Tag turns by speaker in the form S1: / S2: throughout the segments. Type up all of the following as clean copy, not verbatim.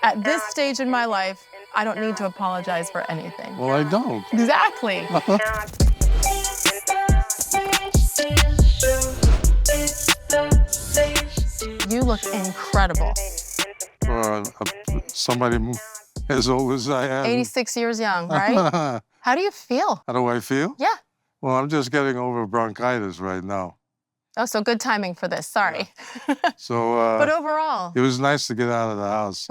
S1: At this stage in my life, I don't need to apologize for anything.
S2: Well, I don't.
S1: Exactly. You look incredible.
S2: For somebody as old as I am.
S1: 86 years young, right? How do you feel?
S2: How do I feel?
S1: Yeah.
S2: Well, I'm just getting over bronchitis right now.
S1: Oh, so good timing for this. Sorry.
S2: Yeah. So,
S1: but overall.
S2: It was nice to get out of the house.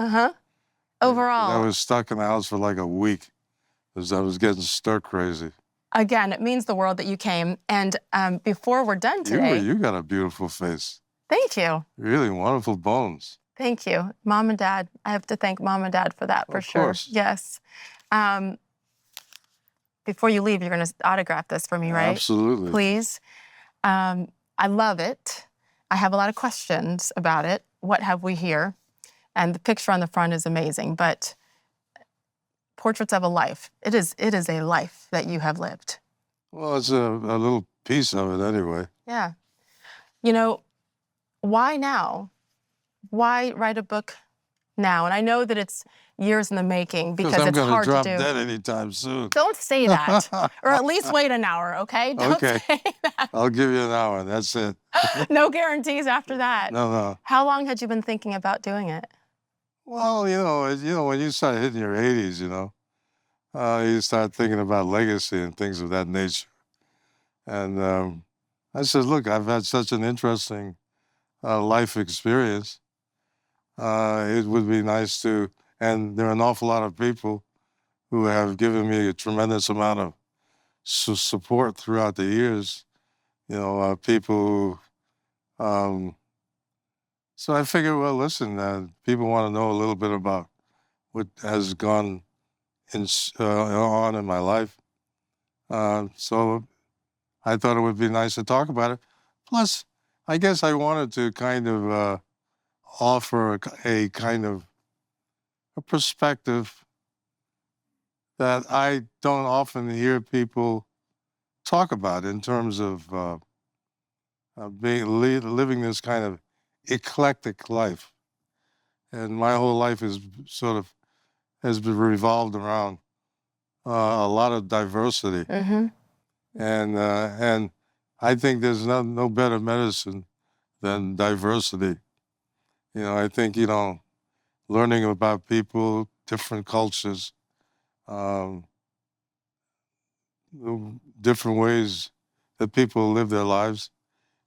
S1: Overall.
S2: I was stuck in the house for like a week because I was getting stir crazy.
S1: Again, it means the world that you came. And before we're done today.
S2: You got a beautiful face.
S1: Thank you.
S2: Really wonderful bones.
S1: Thank you. Mom and Dad. I have to thank Mom and Dad for that, for sure.
S2: Of course.
S1: Yes. Before you leave, you're going to autograph this for me, right?
S2: Absolutely.
S1: Please. I love it. I have a lot of questions about it. What have we here? And the picture on the front is amazing, but portraits of a life. It is a life that you have lived.
S2: Well, it's a little piece of it anyway.
S1: Yeah. You know, why now? Why write a book now? And I know that it's years in the making because it's hard to do.
S2: I'm going to drop dead anytime soon.
S1: Don't say that. Or at least wait an hour, okay? Don't say that.
S2: I'll give you an hour. That's it.
S1: No guarantees after that.
S2: No.
S1: How long had you been thinking about doing it?
S2: Well, you know, when you start hitting your 80s, you start thinking about legacy and things of that nature. And I said, look, I've had such an interesting life experience. It would be nice to, and there are an awful lot of people who have given me a tremendous amount of support throughout the years. People who, so I figured, well, listen, people want to know a little bit about what has gone on in my life. So I thought it would be nice to talk about it. Plus, I guess I wanted to kind of offer a kind of a perspective that I don't often hear people talk about in terms of living this kind of eclectic life. And my whole life has been revolved around a lot of diversity. And I think there's no better medicine than diversity. I think, learning about people, different cultures, different ways that people live their lives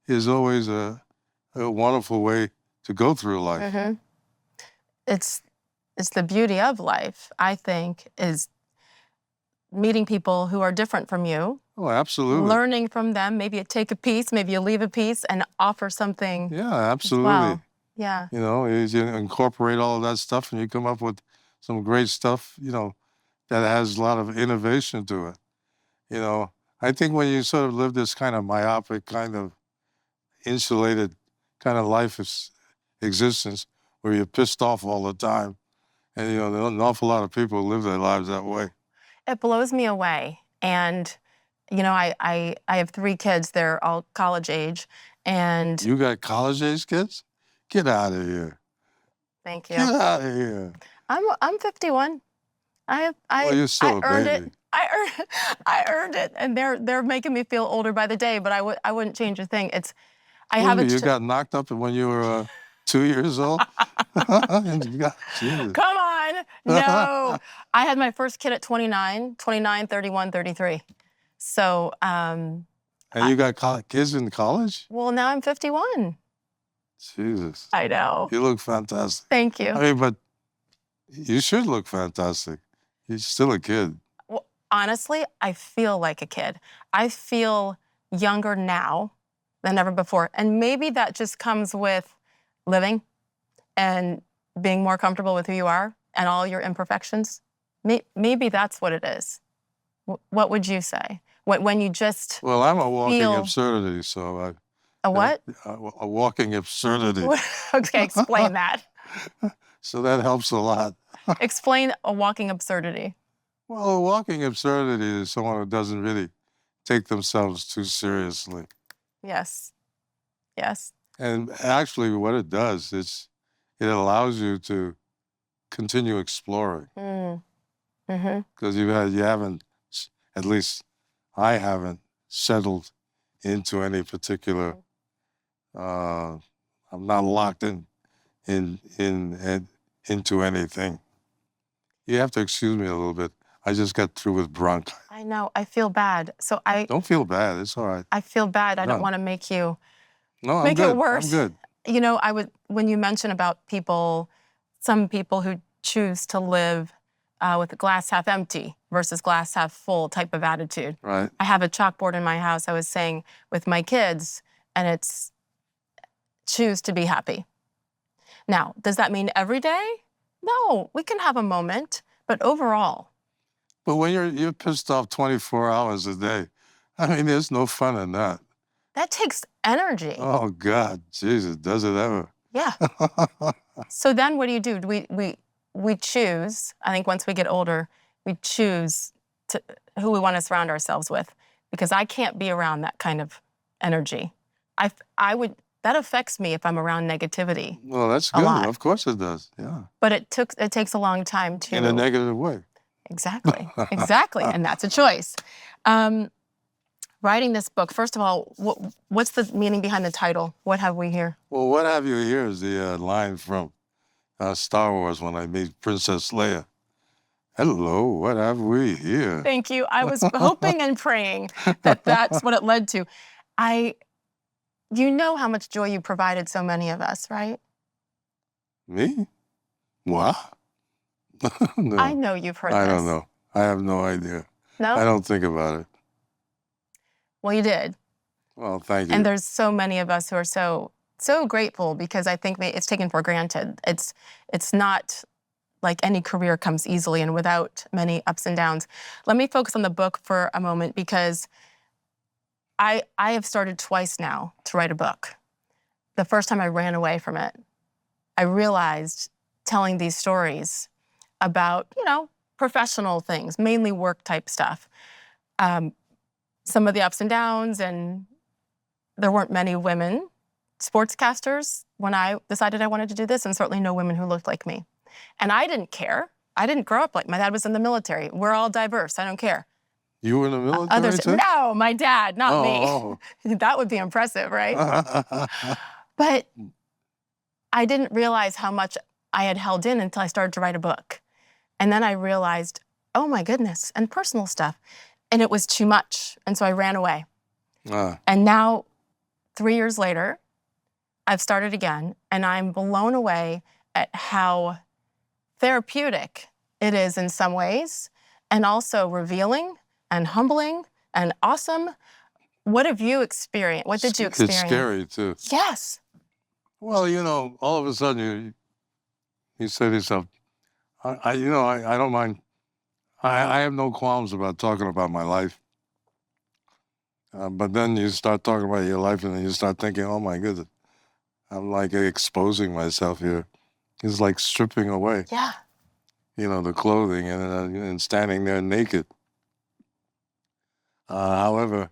S2: is always a wonderful way to go through life.
S1: It's the beauty of life, I think, is meeting people who are different from you.
S2: Oh, absolutely.
S1: Learning from them. Maybe you take a piece, maybe you leave a piece and offer something.
S2: Yeah, absolutely.
S1: Well. Yeah.
S2: You incorporate all of that stuff and you come up with some great stuff, that has a lot of innovation to it. I think when you sort of live this kind of myopic, kind of insulated kind of life existence where you're pissed off all the time, and, an awful lot of people live their lives that way.
S1: It blows me away. And, I have 3 kids. They're all college age. And
S2: you got college age kids? Get out of here.
S1: Thank you.
S2: Get out of here.
S1: I'm 51.
S2: Well, you're still a baby.
S1: I earned it, and they're making me feel older by the day. But I wouldn't change a thing.
S2: You got knocked up when you were 2 years old.
S1: Come on, no. I had my first kid at 29, 31, 33. So.
S2: And you got kids in college?
S1: Well, now I'm 51.
S2: Jesus.
S1: I know.
S2: You look fantastic.
S1: Thank you.
S2: I mean, but you should look fantastic. You're still a kid.
S1: Well, honestly, I feel like a kid. I feel younger now than ever before. And maybe that just comes with living and being more comfortable with who you are and all your imperfections. Maybe that's what it is. What would you say? When you just
S2: Well, I'm a walking absurdity, so
S1: A what?
S2: A walking absurdity.
S1: Okay, explain that.
S2: So that helps a lot.
S1: Explain a walking absurdity.
S2: Well, a walking absurdity is someone who doesn't really take themselves too seriously.
S1: Yes. Yes.
S2: And actually what it does is it allows you to continue exploring.
S1: Mm-hmm.
S2: Because you haven't, at least I haven't settled into any particular. I'm not locked into anything. You have to excuse me a little bit. I just got through with bronchitis.
S1: I know. I feel bad. So
S2: Don't feel bad. It's all right.
S1: I feel bad. I don't
S2: No.
S1: want to make you
S2: No, I'm
S1: make
S2: good.
S1: it worse.
S2: I'm good.
S1: You know, when you mention about people, some people who choose to live with a glass half empty versus glass half full type of attitude.
S2: Right.
S1: I have a chalkboard in my house, I was saying, with my kids, and it's choose to be happy. Now, does that mean every day? No, we can have a moment, but overall.
S2: But when you're pissed off 24 hours a day, I mean, there's no fun in that.
S1: That takes energy.
S2: Oh God, Jesus, does it ever?
S1: Yeah. So then what do? We choose, I think once we get older, we choose who we want to surround ourselves with, because I can't be around that kind of energy. That affects me if I'm around negativity.
S2: Well, that's
S1: A
S2: good.
S1: lot.
S2: Of course it does. Yeah.
S1: But it takes a long time to.
S2: In a negative way.
S1: Exactly. Exactly. And that's a choice. Writing this book, first of all, what's the meaning behind the title? What have we here?
S2: Well, what have you here is the line from Star Wars when I meet Princess Leia. Hello, what have we here?
S1: Thank you. I was hoping and praying that that's what it led to. You know how much joy you provided so many of us, right?
S2: Me? What? No,
S1: I know you've heard this.
S2: I don't know. I have no idea.
S1: No?
S2: I don't think about it.
S1: Well, you did.
S2: Well, thank you.
S1: And there's so many of us who are so grateful, because I think it's taken for granted. It's not like any career comes easily and without many ups and downs. Let me focus on the book for a moment, because I have started twice now to write a book. The first time I ran away from it. I realized telling these stories about, professional things, mainly work type stuff. Some of the ups and downs, and there weren't many women sportscasters when I decided I wanted to do this, and certainly no women who looked like me. And I didn't care. I didn't grow up like my dad was in the military. We're all diverse. I don't care.
S2: You were in the military too?
S1: No, my dad, not me.
S2: Oh.
S1: That would be impressive, right? But I didn't realize how much I had held in until I started to write a book. And then I realized, oh my goodness, and personal stuff. And it was too much. And so I ran away. And now, 3 years later, I've started again, and I'm blown away at how therapeutic it is in some ways, and also revealing and humbling and awesome. What have you experienced? What did you experience?
S2: It's scary too.
S1: Yes.
S2: Well, all of a sudden you say to yourself, I don't mind. I have no qualms about talking about my life. But then you start talking about your life, and then you start thinking, oh my goodness, I'm like exposing myself here. It's like stripping away.
S1: Yeah.
S2: The clothing and standing there naked. However,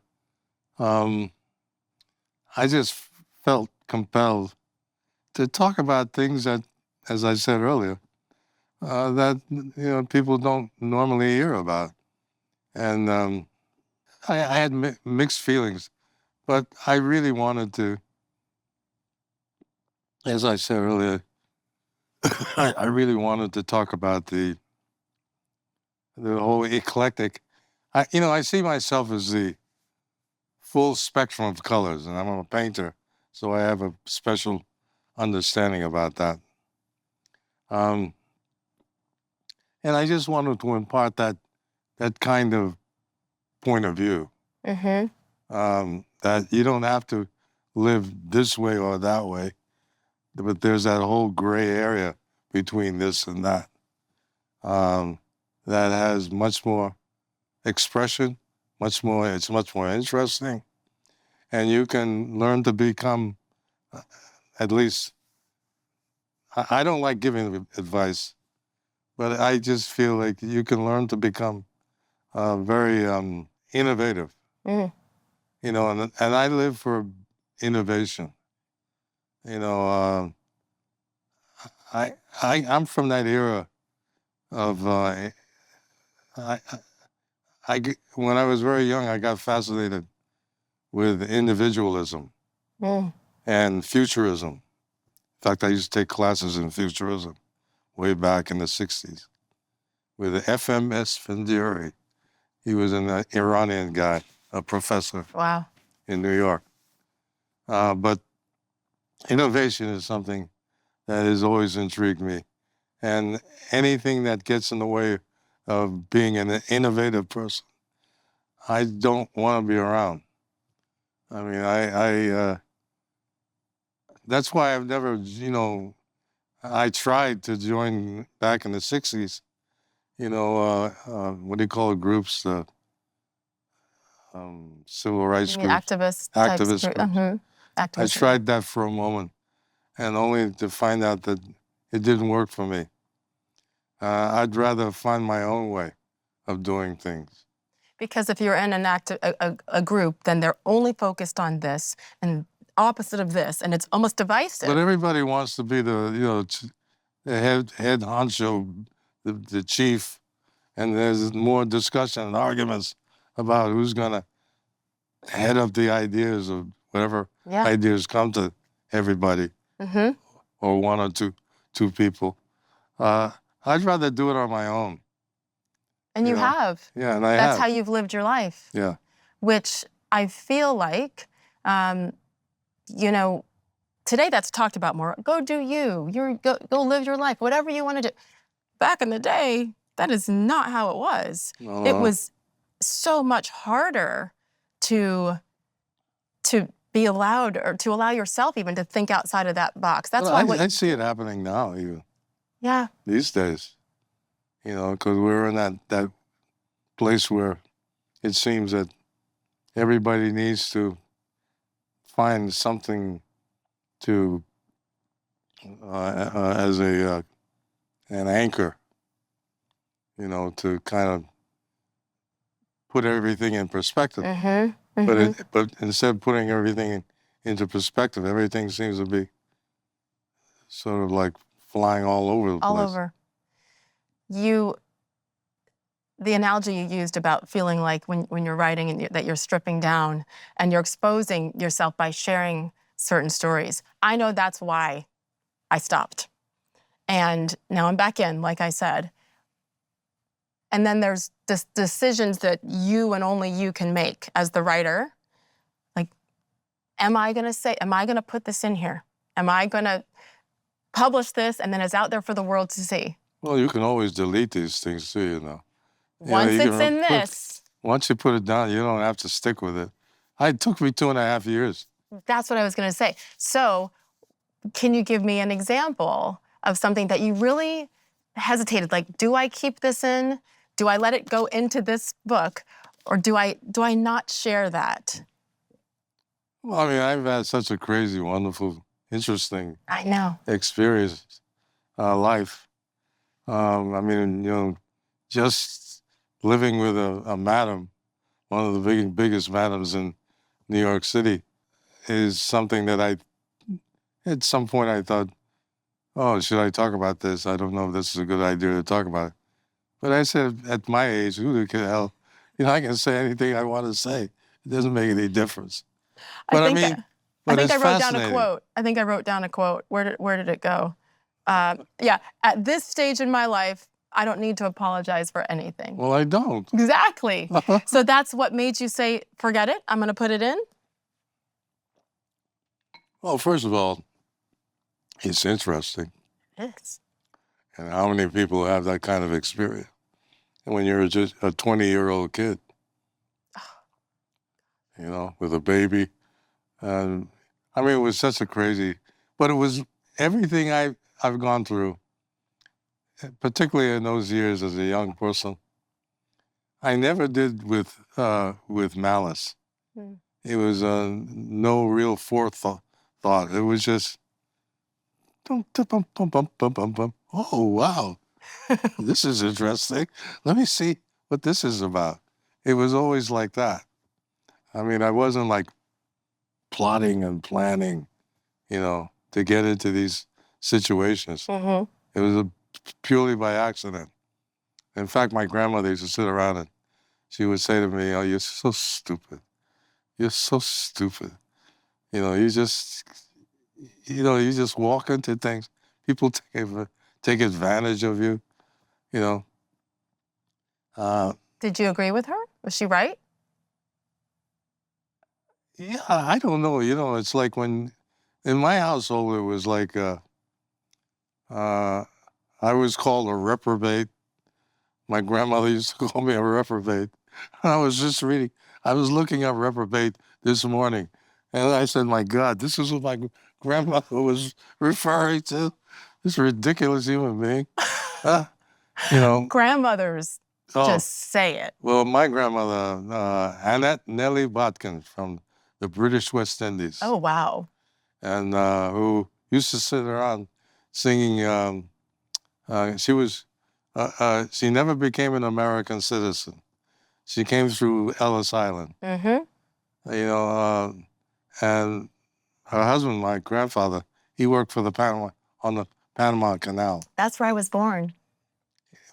S2: I just felt compelled to talk about things that, as I said earlier, that people don't normally hear about. And I had mixed feelings, but I really wanted to, as I said earlier, I really wanted to talk about the whole eclectic. I see myself as the full spectrum of colors, and I'm a painter, so I have a special understanding about that. And I just wanted to impart that kind of point of view.
S1: Mm-hmm.
S2: That you don't have to live this way or that way, but there's that whole gray area between this and that that has much more expression, it's much more interesting, and you can learn to become, at least, I don't like giving advice, but I just feel like you can learn to become very innovative.
S1: Mm.
S2: And I live for innovation. I'm from that era of I, when I was very young, I got fascinated with individualism
S1: Mm.
S2: and futurism. In fact, I used to take classes in futurism way back in the 60s with FMS Fendiri. He was an Iranian guy, a professor
S1: Wow.
S2: in New York. But innovation is something that has always intrigued me. And anything that gets in the way of being an innovative person, I don't want to be around. I mean, that's why I've never, I tried to join back in the 60s, what do you call it, groups, civil rights
S1: You mean
S2: groups,
S1: activist types?
S2: activist groups. I
S1: Activism.
S2: tried that for a moment and only to find out that it didn't work for me. I'd rather find my own way of doing things.
S1: Because if you're in a group, then they're only focused on this and opposite of this, and it's almost divisive.
S2: But everybody wants to be the head honcho, the chief, and there's more discussion and arguments about who's going to head up the ideas of whatever
S1: Yeah.
S2: ideas come to everybody, or one or two people. I'd rather do it on my own.
S1: And you have.
S2: Yeah, and I
S1: That's
S2: have.
S1: how you've lived your life.
S2: Yeah.
S1: Which I feel like, today that's talked about more. Go do you. Go live your life, whatever you want to do. Back in the day, that is not how it was.
S2: No.
S1: It was so much harder to be allowed, or to allow yourself even to think outside of that box. That's why
S2: I see it happening now even.
S1: Yeah.
S2: These days, because we're in that place where it seems that everybody needs to find something to as an anchor, to kind of put everything in perspective. But instead of putting everything into perspective, everything seems to be sort of like flying all over the place.
S1: All over. The analogy you used about feeling like when you're writing and that you're stripping down and you're exposing yourself by sharing certain stories. I know that's why I stopped. And now I'm back in, like I said. And then there's decisions that you and only you can make as the writer. Like, am I going to put this in here? Am I going to publish this and then it's out there for the world to see?
S2: Well, you can always delete these things too,
S1: Once it's in this.
S2: Once you put it down, you don't have to stick with it. It took me 2.5 years.
S1: That's what I was going to say. So can you give me an example of something that you really hesitated? Like, do I keep this in? Do I let it go into this book? Or do I not share that?
S2: Well, I mean, I've had such a crazy, wonderful, interesting experience, life. I mean, just living with a madam, one of the biggest madams in New York City, is something that at some point I thought, oh, should I talk about this? I don't know if this is a good idea to talk about it. But I said, at my age, who the hell, I can say anything I want to say. It doesn't make any difference. But I think I wrote down a quote.
S1: I think I wrote down a quote. Where did it go? Yeah, at this stage in my life, I don't need to apologize for anything.
S2: Well, I don't.
S1: Exactly. So that's what made you say, forget it, I'm going to put it in?
S2: Well, first of all, it's interesting.
S1: It is.
S2: And how many people have that kind of experience? And when you're just a 20-year-old kid, with a baby. I mean, it was such a crazy, but it was everything I've gone through, particularly in those years as a young person. I never did with malice. It was no real forethought. It was just, oh, wow, this is interesting. Let me see what this is about. It was always like that. I mean, I wasn't like plotting and planning, to get into these situations. It was purely by accident. In fact, my grandmother used to sit around and she would say to me, "Oh, you're so stupid. You're so stupid. You know, you just walk into things. People take advantage of you. You know."
S1: Did you agree with her? Was she right?
S2: Yeah, I don't know. You know, it's like when in my household, it was like I was called a reprobate. My grandmother used to call me a reprobate. I was just reading. I was looking up reprobate this morning, and I said, "My God, this is what my grandmother was referring to. This ridiculous human being." You know.
S1: Grandmothers
S2: Oh,
S1: just say it.
S2: well, my grandmother, Annette Nellie Botkin from the British West Indies,
S1: Oh, wow.
S2: and who used to sit around singing. She never became an American citizen. She came through Ellis Island.
S1: Mm-hmm.
S2: You know, and her husband, my grandfather, he worked for the Panama Canal.
S1: That's where I was born.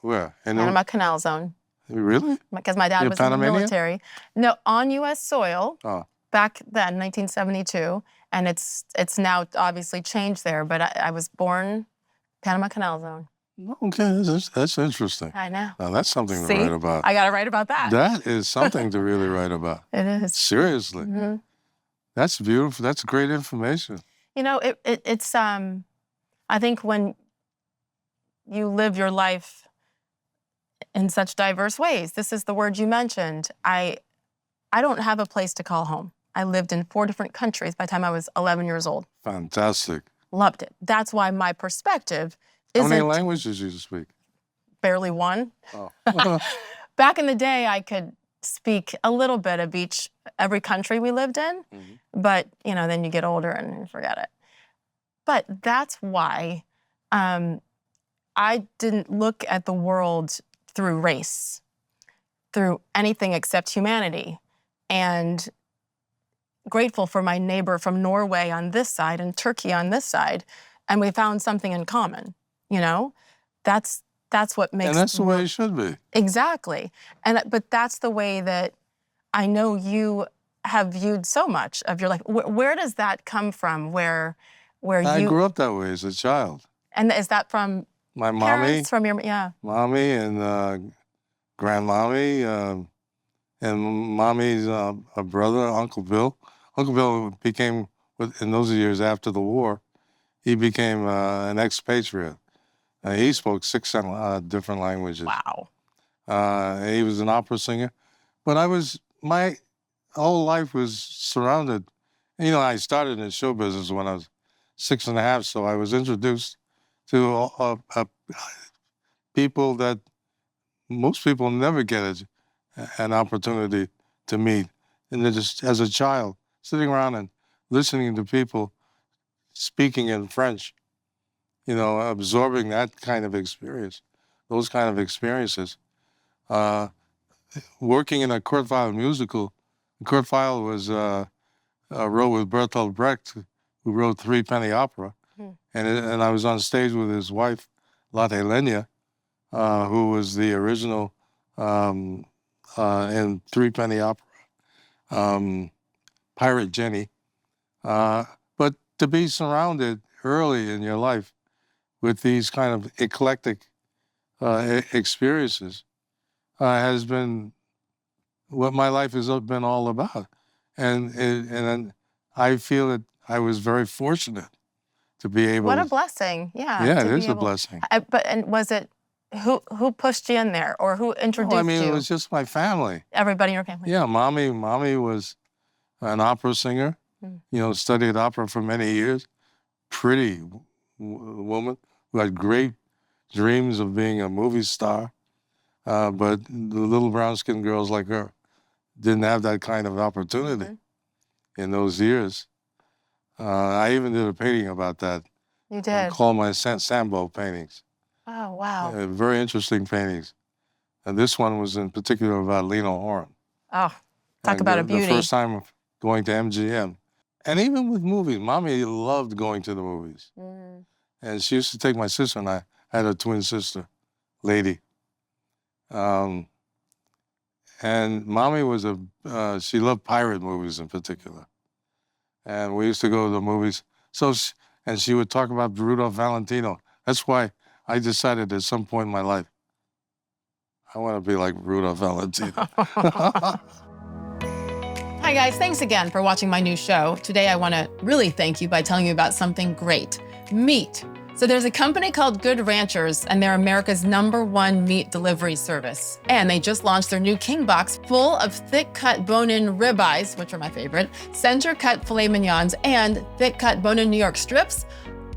S2: Where?
S1: Panama Canal Zone.
S2: Really?
S1: Because my dad
S2: You're
S1: was in the
S2: Panamanian?
S1: military. No, on U.S. soil.
S2: Oh.
S1: Back then, 1972, and it's now obviously changed there. But I was born Panama Canal Zone.
S2: Okay, that's interesting.
S1: I know.
S2: Now that's something
S1: See?
S2: to write about.
S1: I got to write about that.
S2: That is something to really write about.
S1: It is.
S2: Seriously.
S1: Mm-hmm.
S2: That's beautiful. That's great information.
S1: You know, it's I think when you live your life in such diverse ways, this is the word you mentioned. I don't have a place to call home. I lived in 4 different countries by the time I was 11 years old.
S2: Fantastic.
S1: Loved it. That's why my perspective
S2: How
S1: isn't
S2: many languages do you speak?
S1: barely one.
S2: Oh.
S1: Back in the day, I could speak a little bit of every country we lived in, but you know, then you get older and you forget it. But that's why I didn't look at the world through race, through anything except humanity, and grateful for my neighbor from Norway on this side and Turkey on this side, and we found something in common. You know, that's what makes.
S2: And that's the way it should be.
S1: Exactly, but that's the way that I know you have viewed so much of your life. Where does that come from? Where
S2: I
S1: you
S2: grew up that way as a child.
S1: And is that from
S2: my
S1: parents,
S2: mommy?
S1: from your
S2: mommy and grandmommy, and mommy's brother, Uncle Bill. Uncle Bill became, in those years after the war, he became an expatriate. He spoke 6 different languages.
S1: Wow.
S2: He was an opera singer. But my whole life was surrounded. You know, I started in show business when I was 6.5, so I was introduced to people that most people never get an opportunity to meet. And then just as a child, sitting around and listening to people speaking in French, you know, absorbing that kind of experience, those kind of experiences. Working in a Kurt Weill musical, Kurt Weill was wrote with Bertolt Brecht, who wrote Three Penny Opera, and I was on stage with his wife, Lotte Lenya, who was the original in Three Penny Opera, Pirate Jenny. But to be surrounded early in your life with these kind of eclectic experiences has been what my life has been all about. And I feel that I was very fortunate to be able.
S1: What a blessing! Yeah.
S2: Yeah, it is a blessing.
S1: And was it who pushed you in there, or who introduced you?
S2: I mean, it was just my family.
S1: Everybody in your family.
S2: Yeah, mommy was an opera singer. You know, studied opera for many years. Pretty woman who had great dreams of being a movie star. But the little brown-skinned girls like her didn't have that kind of opportunity in those years. I even did a painting about that.
S1: You did?
S2: Called my Sambo paintings.
S1: Oh, wow.
S2: Very interesting paintings. And this one was in particular about Lena Horne.
S1: Oh, talk about a beauty.
S2: The first time going to MGM. And even with movies, Mommy loved going to the movies. And she used to take my sister and I had a twin sister, Lady. And Mommy was she loved pirate movies in particular. And we used to go to the movies. And she would talk about Rudolph Valentino. That's why I decided at some point in my life, I want to be like Rudolph Valentino.
S1: Hi guys, thanks again for watching my new show. Today I want to really thank you by telling you about something great, meat. So there's a company called Good Ranchers, and they're America's #1 meat delivery service. And they just launched their new King Box full of thick-cut bone-in ribeyes, which are my favorite, center-cut filet mignons, and thick-cut bone-in New York strips.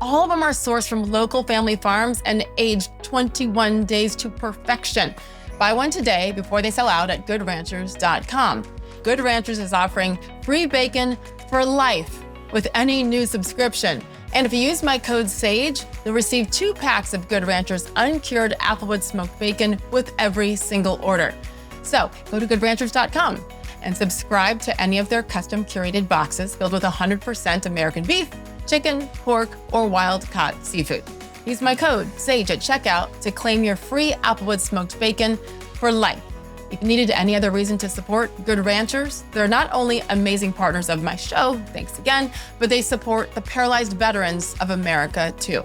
S1: All of them are sourced from local family farms and aged 21 days to perfection. Buy one today before they sell out at goodranchers.com. Good Ranchers is offering free bacon for life with any new subscription. And if you use my code SAGE, you'll receive 2 packs of Good Ranchers uncured applewood smoked bacon with every single order. So go to goodranchers.com and subscribe to any of their custom curated boxes filled with 100% American beef, chicken, pork, or wild-caught seafood. Use my code SAGE at checkout to claim your free applewood smoked bacon for life. If you needed any other reason to support Good Ranchers, they're not only amazing partners of my show, thanks again, but they support the paralyzed veterans of America too.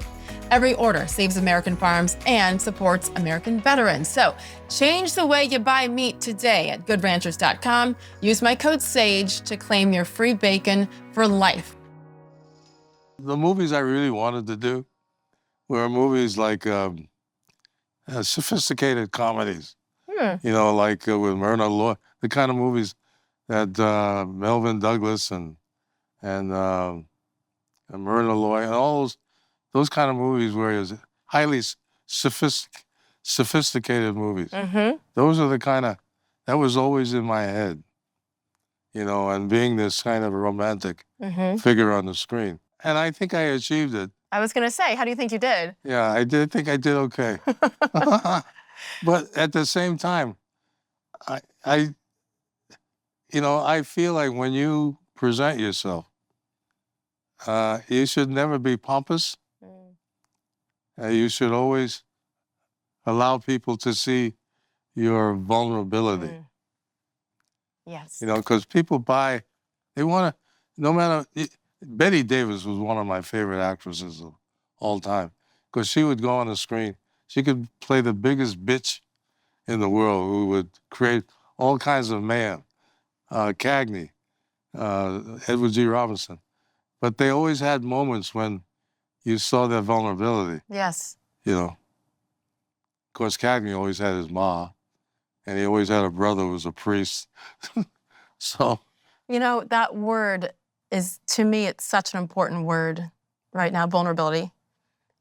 S1: Every order saves American farms and supports American veterans. So change the way you buy meat today at goodranchers.com. Use my code SAGE to claim your free bacon for life.
S2: The movies I really wanted to do were movies like sophisticated comedies. You know, like with Myrna Loy, the kind of movies that Melvin Douglas and Myrna Loy and all those kind of movies where it's highly sophisticated movies. Those are the kind of, that was always in my head, you know, and being this kind of romantic figure on the screen. And I think I achieved it.
S1: I was gonna say, how do you think you did?
S2: Yeah, I think I did okay. But at the same time, I feel like when you present yourself, you should never be pompous. You should always allow people to see your vulnerability.
S1: Yes.
S2: You know, because people they want to, no matter, Betty Davis was one of my favorite actresses of all time, because she would go on the screen. She could play the biggest bitch in the world who would create all kinds of mayhem. Cagney, Edward G. Robinson. But they always had moments when you saw their vulnerability.
S1: Yes.
S2: You know. Of course, Cagney always had his ma, and he always had a brother who was a priest. So.
S1: You know, that word is, to me, it's such an important word right now, vulnerability.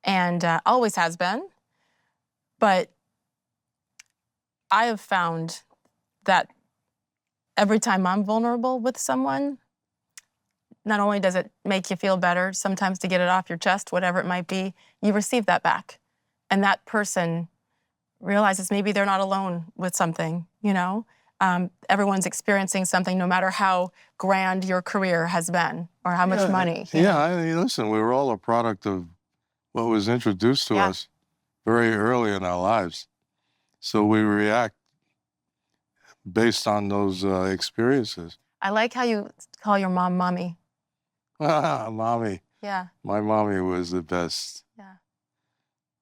S1: And always has been. But I have found that every time I'm vulnerable with someone, not only does it make you feel better, sometimes to get it off your chest, whatever it might be, you receive that back. And that person realizes maybe they're not alone with something, you know? Everyone's experiencing something, no matter how grand your career has been or how much money.
S2: Yeah, I mean, listen, we were all a product of what was introduced to us very early in our lives. So we react based on those experiences.
S1: I like how you call your mom mommy.
S2: Mommy.
S1: Yeah.
S2: My mommy was the best.
S1: Yeah.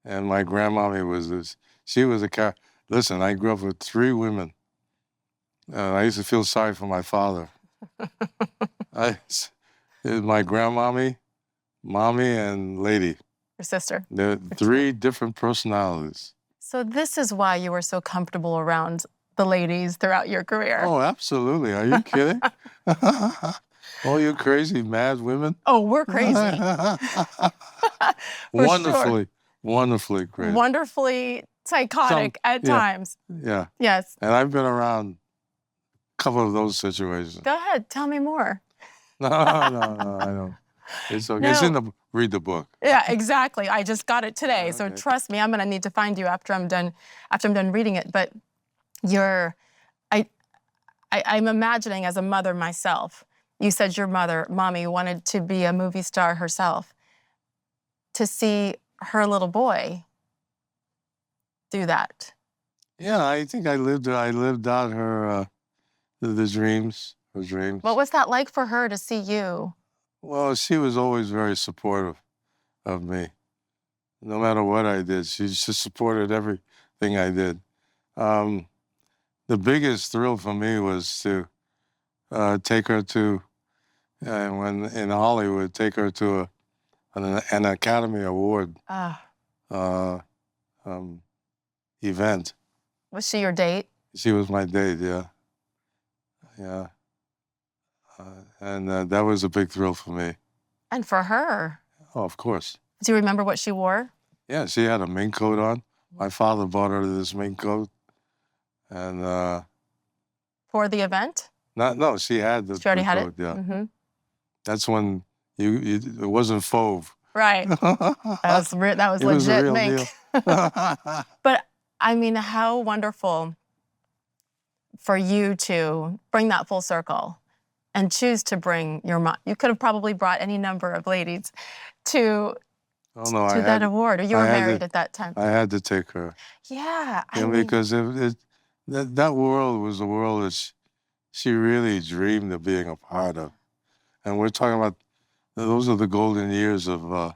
S2: And my grandmommy was this. She was listen, I grew up with 3 women. I used to feel sorry for my father. It was my grandmommy, mommy, and lady.
S1: Your sister.
S2: They're 3 different personalities.
S1: So this is why you were so comfortable around the ladies throughout your career.
S2: Oh, absolutely. Are you kidding? All you crazy, mad women?
S1: Oh, we're crazy.
S2: Wonderfully crazy.
S1: Wonderfully psychotic at times.
S2: Yeah.
S1: Yes.
S2: And I've been around a couple of those situations.
S1: Go ahead. Tell me more.
S2: No, I don't. It's okay.
S1: No.
S2: Read the book.
S1: Yeah, exactly. I just got it today. So trust me, I'm going to need to find you after I'm done reading it. But I'm imagining as a mother myself, you said your mother, mommy, wanted to be a movie star herself. To see her little boy do that.
S2: Yeah, I think I lived out her the dreams, her dreams.
S1: What was that like for her to see you?
S2: Well, she was always very supportive of me. No matter what I did, she just supported everything I did. Um, the biggest thrill for me was to take her to, when in Hollywood, take her to an Academy Award
S1: Ah,
S2: uh, um, event.
S1: was she your date?
S2: She was my date, yeah. Yeah. And that was a big thrill for me.
S1: And for her,
S2: Oh, of course.
S1: do you remember what she wore?
S2: Yeah, she had a mink coat on. My father bought her this mink coat. And
S1: For the event?
S2: no, she had
S1: She already
S2: the
S1: had
S2: coat,
S1: it?
S2: yeah.
S1: Mm-hmm.
S2: That's when it wasn't fauve.
S1: Right. That was
S2: It was a
S1: legit
S2: real
S1: mink.
S2: deal.
S1: But I mean, how wonderful for you to bring that full circle and choose to bring your mom. You could have probably brought any number of ladies to
S2: Oh no, I
S1: that
S2: had
S1: award, or you were
S2: I had
S1: married
S2: to
S1: at that time.
S2: I had to take her.
S1: Yeah, I
S2: You know,
S1: mean,
S2: because that world was the world that she really dreamed of being a part of. And we're talking about those are the golden years of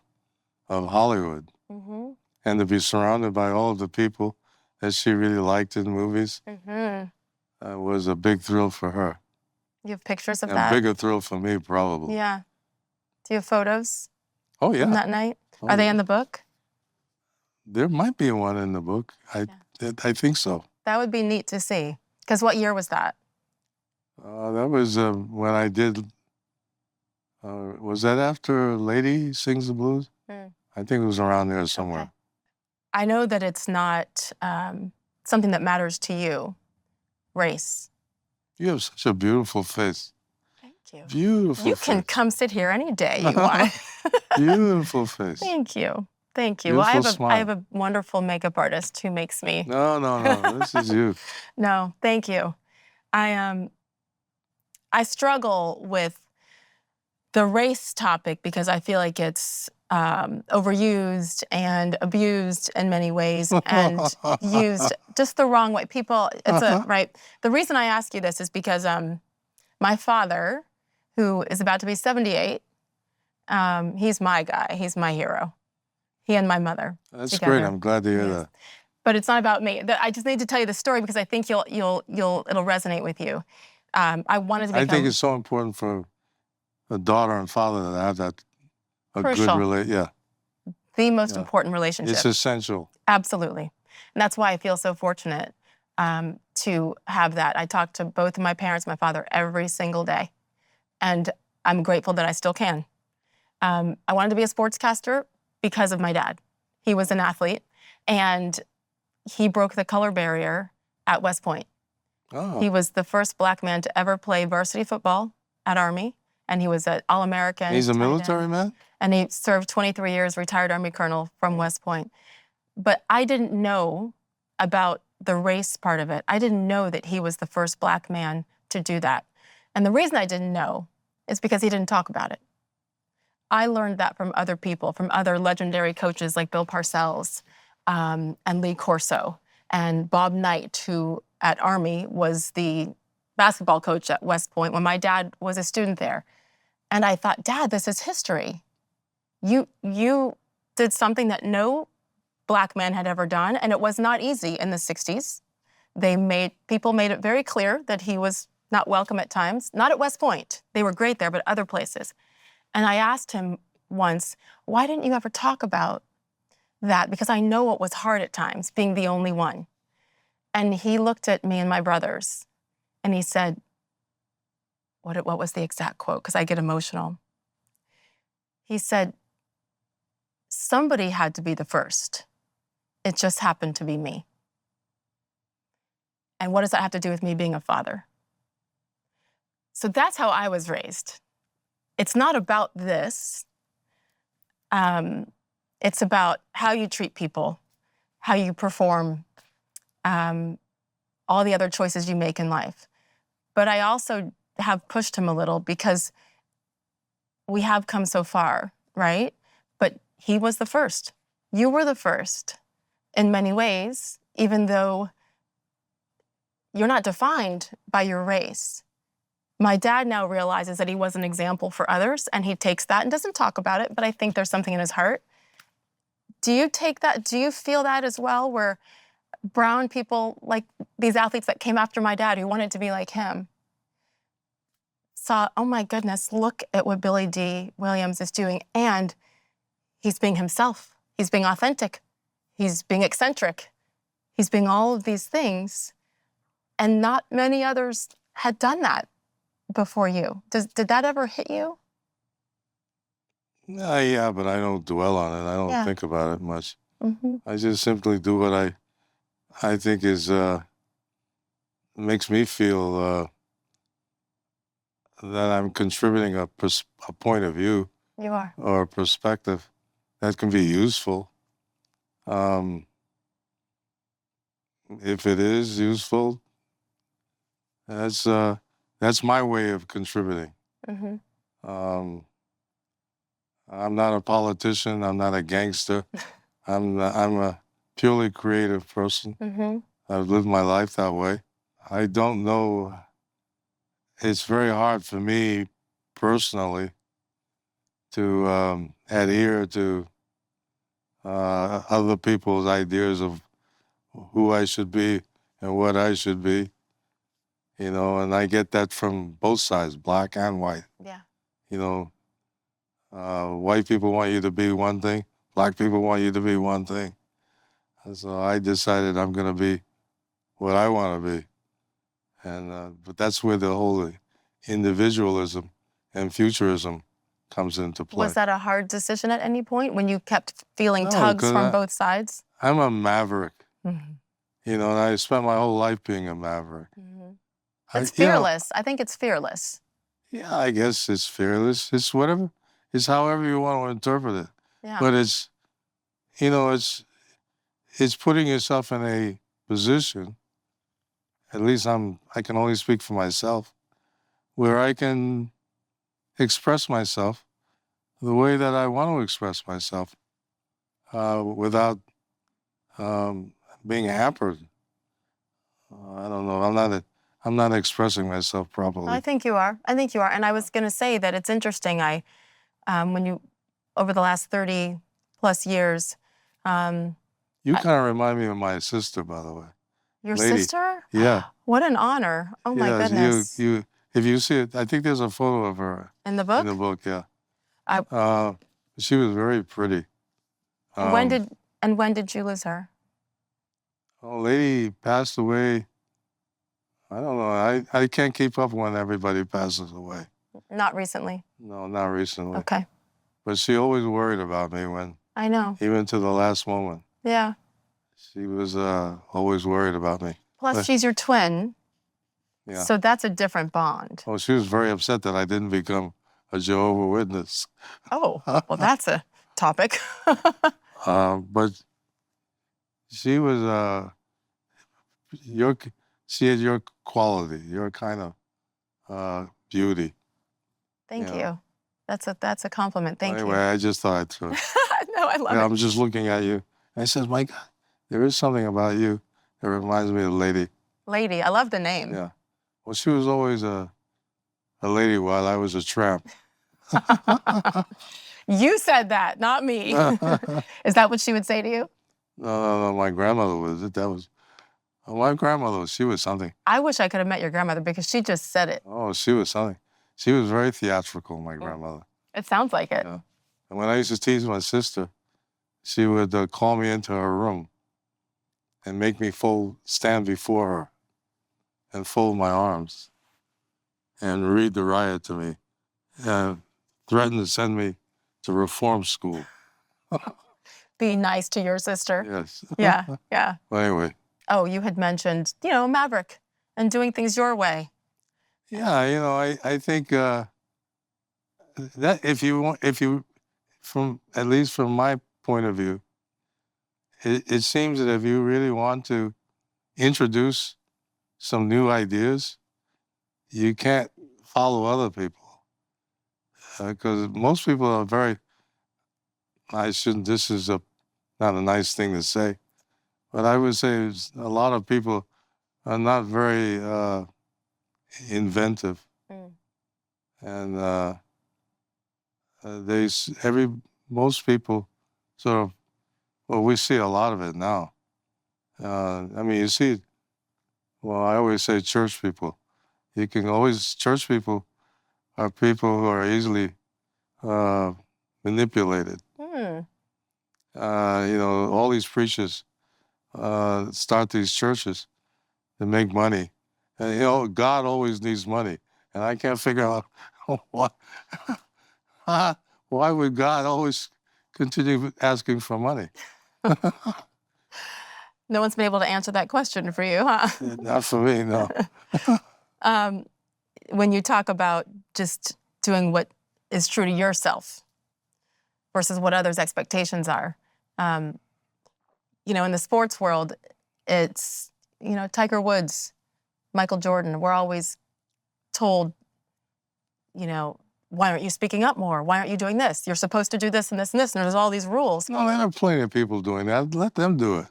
S2: Hollywood.
S1: mhm,
S2: And to be surrounded by all of the people that she really liked in movies
S1: mhm.
S2: was a big thrill for her.
S1: You have pictures of
S2: And a
S1: that?
S2: bigger thrill for me, probably.
S1: Yeah. Do you have photos
S2: Oh,
S1: from
S2: yeah.
S1: that night?
S2: Oh,
S1: Are they
S2: yeah.
S1: in the book?
S2: There might be one in the book. I think so.
S1: That would be neat to see. Because what year was that?
S2: That was when I did. Was that after Lady Sings the Blues?
S1: Mm.
S2: I think it was around there somewhere.
S1: Okay. I know that it's not something that matters to you, race.
S2: You have such a beautiful face.
S1: Thank you.
S2: Beautiful
S1: You
S2: face.
S1: can come sit here any day you want.
S2: Beautiful face.
S1: Thank you. Thank you. Well,
S2: Beautiful
S1: I have
S2: smile.
S1: a wonderful makeup artist who makes me.
S2: No. This is you.
S1: No, thank you. I struggle with the race topic because I feel like it's overused and abused in many ways and used just the wrong way. People, right. The reason I ask you this is because my father, who is about to be 78, he's my guy. He's my hero. He and my mother.
S2: That's
S1: together.
S2: great. I'm glad to hear that.
S1: But it's not about me. I just need to tell you the story because I think it'll resonate with you. I wanted to become.
S2: I think it's so important for a daughter and father to have that
S1: Crucial.
S2: good relation. Yeah.
S1: The most important relationship.
S2: It's essential.
S1: Absolutely. And that's why I feel so fortunate to have that. I talk to both of my parents, my father, every single day. And I'm grateful that I still can. I wanted to be a sportscaster because of my dad. He was an athlete, and he broke the color barrier at West Point.
S2: Oh.
S1: He was the first Black man to ever play varsity football at Army, and he was an All-American.
S2: He's a military man?
S1: And he served 23 years, retired Army colonel from West Point. But I didn't know about the race part of it. I didn't know that he was the first Black man to do that. And the reason I didn't know is because he didn't talk about it. I learned that from other people, from other legendary coaches like Bill Parcells and Lee Corso and Bob Knight, who at Army was the basketball coach at West Point when my dad was a student there. And I thought, Dad, this is history. You did something that no Black man had ever done, and it was not easy in the 60s. People made it very clear that he was not welcome at times. Not at West Point. They were great there, but other places. And I asked him once, why didn't you ever talk about that? Because I know it was hard at times, being the only one. And he looked at me and my brothers, and he said, what was the exact quote? Because I get emotional. He said, somebody had to be the first. It just happened to be me. And what does that have to do with me being a father? So that's how I was raised. It's not about this. It's about how you treat people, how you perform, all the other choices you make in life. But I also have pushed him a little because we have come so far, right? But he was the first. You were the first in many ways, even though you're not defined by your race. My dad now realizes that he was an example for others, and he takes that and doesn't talk about it, but I think there's something in his heart. Do you take that? Do you feel that as well, where brown people, like these athletes that came after my dad who wanted to be like him, saw, oh my goodness, look at what Billy D. Williams is doing, and he's being himself. He's being authentic. He's being eccentric. He's being all of these things, and not many others had done that before you. Did that ever hit you?
S2: Yeah, but I don't dwell on it. I don't
S1: Yeah.
S2: think about it much.
S1: Mm-hmm.
S2: I just simply do what I think is makes me feel that I'm contributing a point of view
S1: You are.
S2: or a perspective that can be useful. If it is useful, that's my way of contributing.
S1: Mm-hmm.
S2: I'm not a politician. I'm not a gangster. I'm a purely creative person.
S1: Mm-hmm.
S2: I've lived my life that way. I don't know. It's very hard for me personally to adhere to other people's ideas of who I should be and what I should be, you know, and I get that from both sides, black and white.
S1: Yeah.
S2: You know, white people want you to be one thing, black people want you to be one thing. And so I decided I'm going to be what I want to be. And but that's where the whole individualism and futurism comes into play.
S1: Was that a hard decision at any point when you kept feeling
S2: No,
S1: tugs
S2: 'cause
S1: from both sides?
S2: I'm a maverick,
S1: Mm-hmm.
S2: you know, and I spent my whole life being a maverick.
S1: Mm-hmm.
S2: You
S1: It's
S2: know,
S1: fearless. I think it's fearless.
S2: yeah, I guess it's fearless. It's whatever. It's however you want to interpret it.
S1: Yeah.
S2: But it's, you know, it's putting yourself in a position, at least I can only speak for myself, where I can express myself the way that I want to express myself without being hampered. I don't know. I'm not expressing myself properly.
S1: I think you are. I think you are. And I was going to say that it's interesting. When you, over the last 30 plus years,
S2: You kind of remind me of my sister, by the way.
S1: your
S2: Lady.
S1: sister?
S2: Yeah.
S1: What an honor. Oh my
S2: Yeah,
S1: goodness.
S2: you. If you see it, I think there's a photo of her
S1: In the book?
S2: in the book. Yeah. She was very pretty.
S1: when did you lose her?
S2: Oh, lady passed away. I don't know. I can't keep up when everybody passes away.
S1: Not recently.
S2: No, not recently.
S1: Okay.
S2: But she always worried about me
S1: I know.
S2: even to the last moment.
S1: Yeah.
S2: She was always worried about me.
S1: Plus, she's your twin.
S2: Yeah.
S1: So that's a different bond.
S2: Oh, she was very upset that I didn't become a Jehovah's Witness.
S1: Oh, well, that's a topic.
S2: But she was she had your quality, your kind of beauty.
S1: Thank
S2: Yeah.
S1: you. That's a compliment. Thank
S2: Anyway,
S1: you.
S2: I just thought I'd throw it.
S1: No, I love
S2: Yeah,
S1: it.
S2: I'm just looking at you. I said, my God, there is something about you that reminds me of Lady.
S1: Lady, I love the name.
S2: Yeah. Well, she was always a lady while I was a tramp.
S1: You said that, not me. Is that what she would say to you?
S2: No, my grandmother was it. That was my grandmother. She was something.
S1: I wish I could have met your grandmother because she just said it.
S2: Oh, she was something. She was very theatrical, my grandmother.
S1: It sounds like it.
S2: Yeah. And when I used to tease my sister, she would call me into her room and make me stand before her and fold my arms and read the riot to me and threaten to send me to reform school.
S1: Be nice to your sister.
S2: Yes.
S1: Yeah, yeah.
S2: Well, anyway.
S1: Oh, you had mentioned, Maverick and doing things your way.
S2: Yeah, I think that at least from my point of view, it seems that if you really want to introduce some new ideas, you can't follow other people. Because most people are this is not a nice thing to say, but I would say a lot of people are not very inventive,
S1: Mm.
S2: and most people sort of, well, we see a lot of it now. I mean, you see it. Well, I always say church people. Church people are people who are easily uh, manipulated.
S1: Mm.
S2: All these preachers start these churches to make money. And, God always needs money. And I can't figure out why, why would God always continue asking for money?
S1: No one's been able to answer that question for you, huh?
S2: Not for me, no.
S1: When you talk about just doing what is true to yourself versus what others' expectations are, in the sports world, it's, Tiger Woods, Michael Jordan, we're always told, why aren't you speaking up more? Why aren't you doing this? You're supposed to do this and this and this, and there's all these rules.
S2: No, there are plenty of people doing that. Let them do it.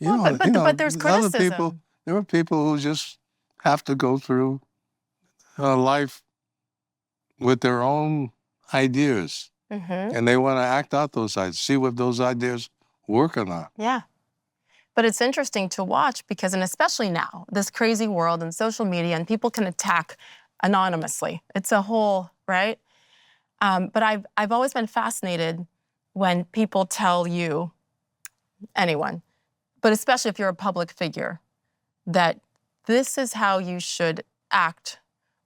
S1: But there's
S2: other
S1: criticism.
S2: people, there are people who just have to go through life with their own ideas.
S1: Mm-hmm.
S2: And they want to act out those ideas, see what those ideas work or not.
S1: Yeah. But it's interesting to watch because, and especially now, this crazy world and social media, and people can attack anonymously. It's a whole, right? But I've always been fascinated when people tell you, anyone, but especially if you're a public figure, that this is how you should act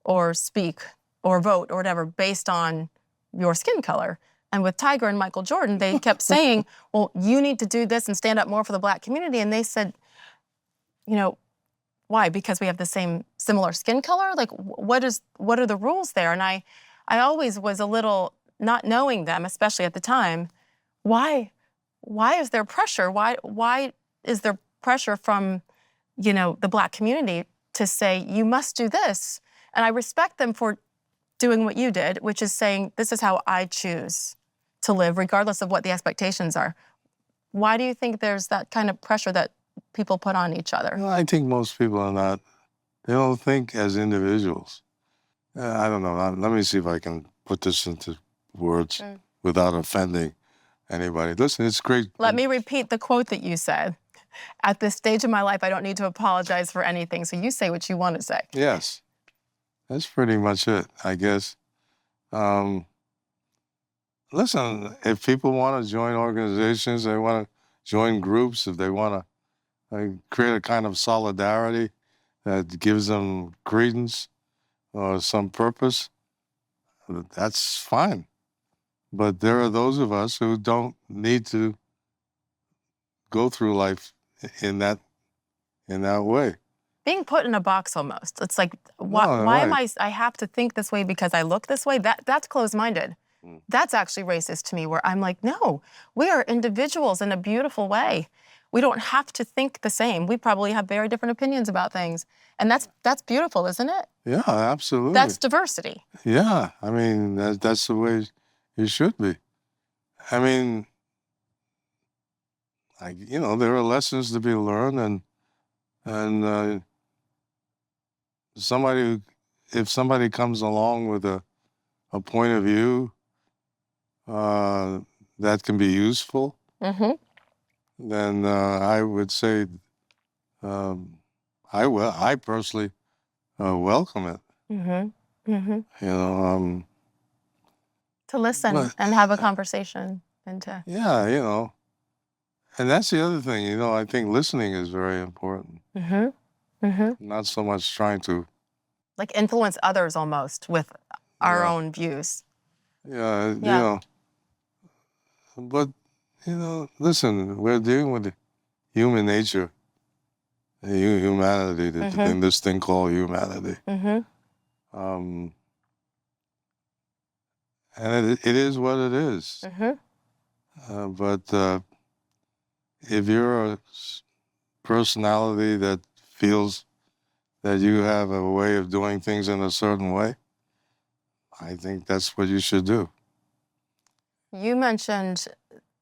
S1: or speak or vote or whatever based on your skin color. And with Tiger and Michael Jordan, they kept saying, well, you need to do this and stand up more for the Black community. And they said, why? Because we have the similar skin color? Like, what are the rules there? And I always was a little, not knowing them, especially at the time, why is there pressure? Why is there pressure from, the Black community to say, you must do this? And I respect them for doing what you did, which is saying, this is how I choose to live, regardless of what the expectations are. Why do you think there's that kind of pressure that people put on each other?
S2: Well, I think most people are not, they don't think as individuals. I don't know. Let me see if I can put this into words without offending anybody. Listen, it's great.
S1: Let me repeat the quote that you said. At this stage of my life, I don't need to apologize for anything. So you say what you want to say.
S2: Yes. That's pretty much it, I guess. Listen, if people want to join organizations, they want to join groups, if they want to create a kind of solidarity that gives them credence or some purpose, that's fine. But there are those of us who don't need to go through life in that way.
S1: Being put in a box almost. It's like, why am I have to think this way because I look this way? That's closed-minded. That's actually racist to me, where I'm like, no, we are individuals in a beautiful way. We don't have to think the same. We probably have very different opinions about things. And that's beautiful, isn't it?
S2: Yeah, absolutely.
S1: That's diversity.
S2: Yeah, I mean, that's the way it should be. I mean, there are lessons to be learned, and if somebody comes along with a point of view that can be useful, then I would say I personally welcome it.
S1: To listen and have a conversation and to
S2: and that's the other thing. I think listening is very important. Not so much trying to
S1: influence others almost with our own views.
S2: Yeah. But listen, we're dealing with human nature, humanity, in this thing called humanity. And it is what it is. But if you're a personality that feels that you have a way of doing things in a certain way, I think that's what you should do.
S1: You mentioned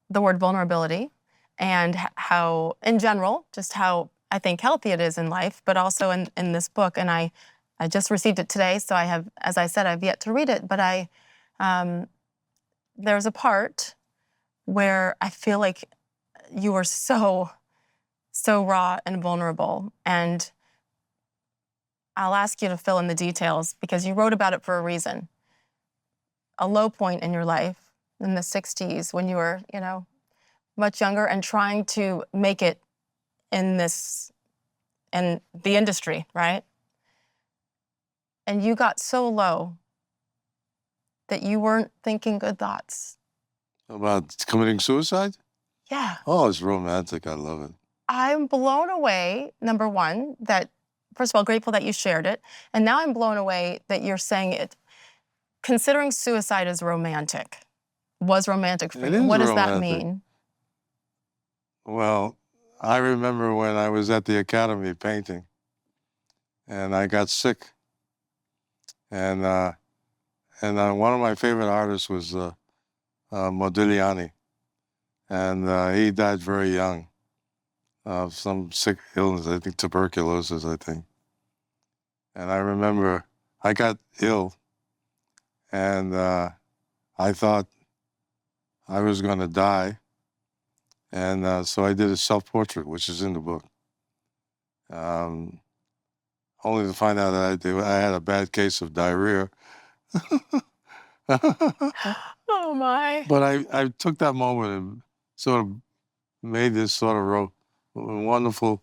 S1: the word vulnerability and how, in general, just how I think, healthy it is in life, but also in this book. And I just received it today, so I have, as I said, I've yet to read it, but there's a part where I feel like you are so raw and vulnerable. And I'll ask you to fill in the details because you wrote about it for a reason. A low point in your life in the 60s when you were, much younger and trying to make it in the industry, right? And you got so low that you weren't thinking good thoughts.
S2: About committing suicide?
S1: Yeah.
S2: Oh, it's romantic. I love it.
S1: I'm blown away, number one, that, first of all, grateful that you shared it. And now I'm blown away that you're saying it. Considering suicide as romantic, was romantic for
S2: It
S1: you.
S2: is
S1: What does that
S2: romantic.
S1: mean?
S2: Well, I remember when I was at the Academy painting, and I got sick, and one of my favorite artists was Modigliani, and he died very young of some sick illness, I think tuberculosis, I think. And I remember I got ill, and I thought I was going to die, and so I did a self-portrait, which is in the book. Only to find out that I had a bad case of diarrhea.
S1: Oh my.
S2: But I took that moment and sort of made this sort of wonderful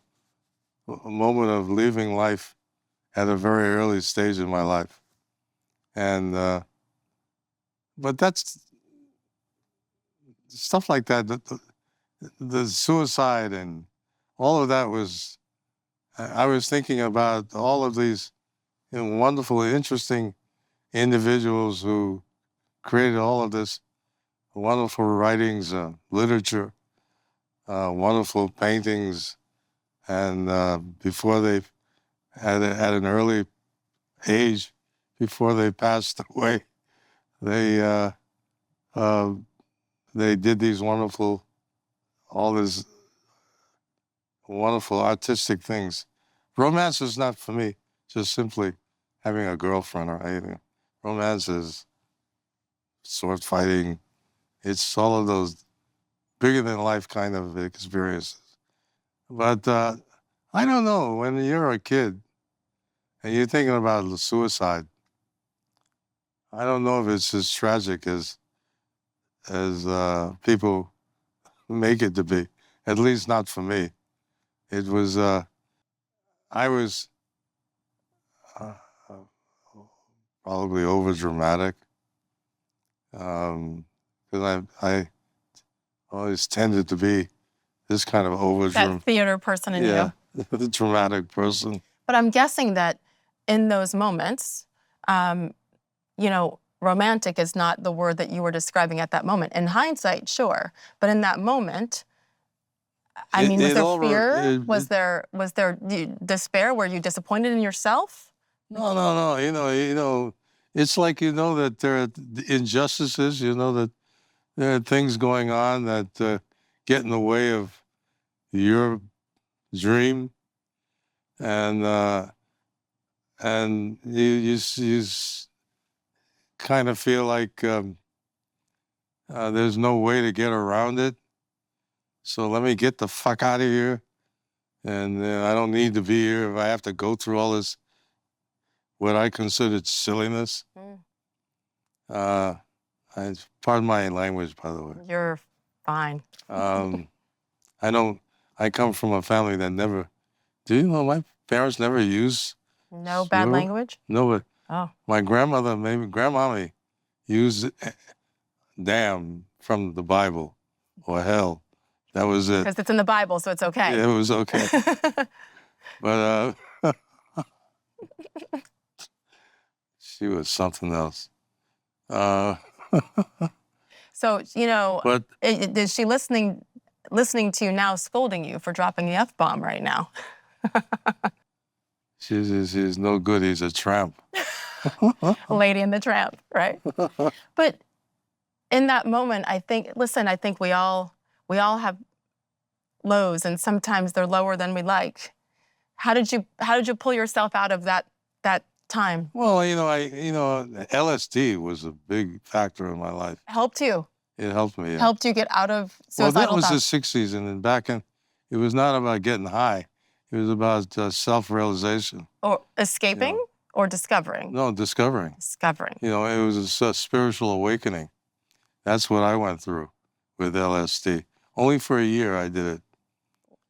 S2: moment of leaving life at a very early stage in my life. And, but that's stuff like that, the suicide and all of that was, I was thinking about all of these wonderful, interesting individuals who created all of this wonderful writings, literature, wonderful paintings, and before they, at an early age, before they passed away, they did these all these wonderful artistic things. Romance is not for me just simply having a girlfriend or anything. Romance is sword fighting. It's all of those bigger than life kind of experiences. But I don't know, when you're a kid and you're thinking about suicide, I don't know if it's as tragic as people make it to be. At least not for me. It was, I was uh, probably over dramatic, because I always tended to be this kind of over
S1: That theater person in
S2: yeah,
S1: you.
S2: the dramatic person.
S1: But I'm guessing that in those moments, romantic is not the word that you were describing at that moment. In hindsight, sure. But in that moment, I mean, was there fear? Was there despair? Were you disappointed in yourself?
S2: No. It's like, that there are injustices, that there are things going on that get in the way of your dream, and you kind of feel like there's no way to get around it. So let me get the fuck out of here, and I don't need to be here if I have to go through all this, what I considered silliness. Pardon my language, by the way.
S1: You're fine.
S2: I come from a family that never, do you know my parents never used
S1: no bad language?
S2: No, but
S1: oh.
S2: My grandmother, maybe grandmommy, used damn from the Bible or hell. That was it.
S1: Because it's in the Bible, so it's okay.
S2: Yeah, it was okay. But she was something else.
S1: So,
S2: but
S1: is she listening to you now, scolding you for dropping the F-bomb right now?
S2: She's no good. He's a tramp.
S1: Lady and the Tramp, right? But in that moment, I think we all have lows, and sometimes they're lower than we like. How did you pull yourself out of that time?
S2: Well, LSD was a big factor in my life.
S1: Helped you?
S2: It helped me. Yeah.
S1: Helped you get out of
S2: Well, that
S1: suicidal
S2: was the
S1: thoughts?
S2: '60s, and then it was not about getting high. It was about self-realization.
S1: Or escaping
S2: Yeah.
S1: or discovering?
S2: No, discovering.
S1: Discovering.
S2: It was a spiritual awakening. That's what I went through with LSD. Only for a year I did it.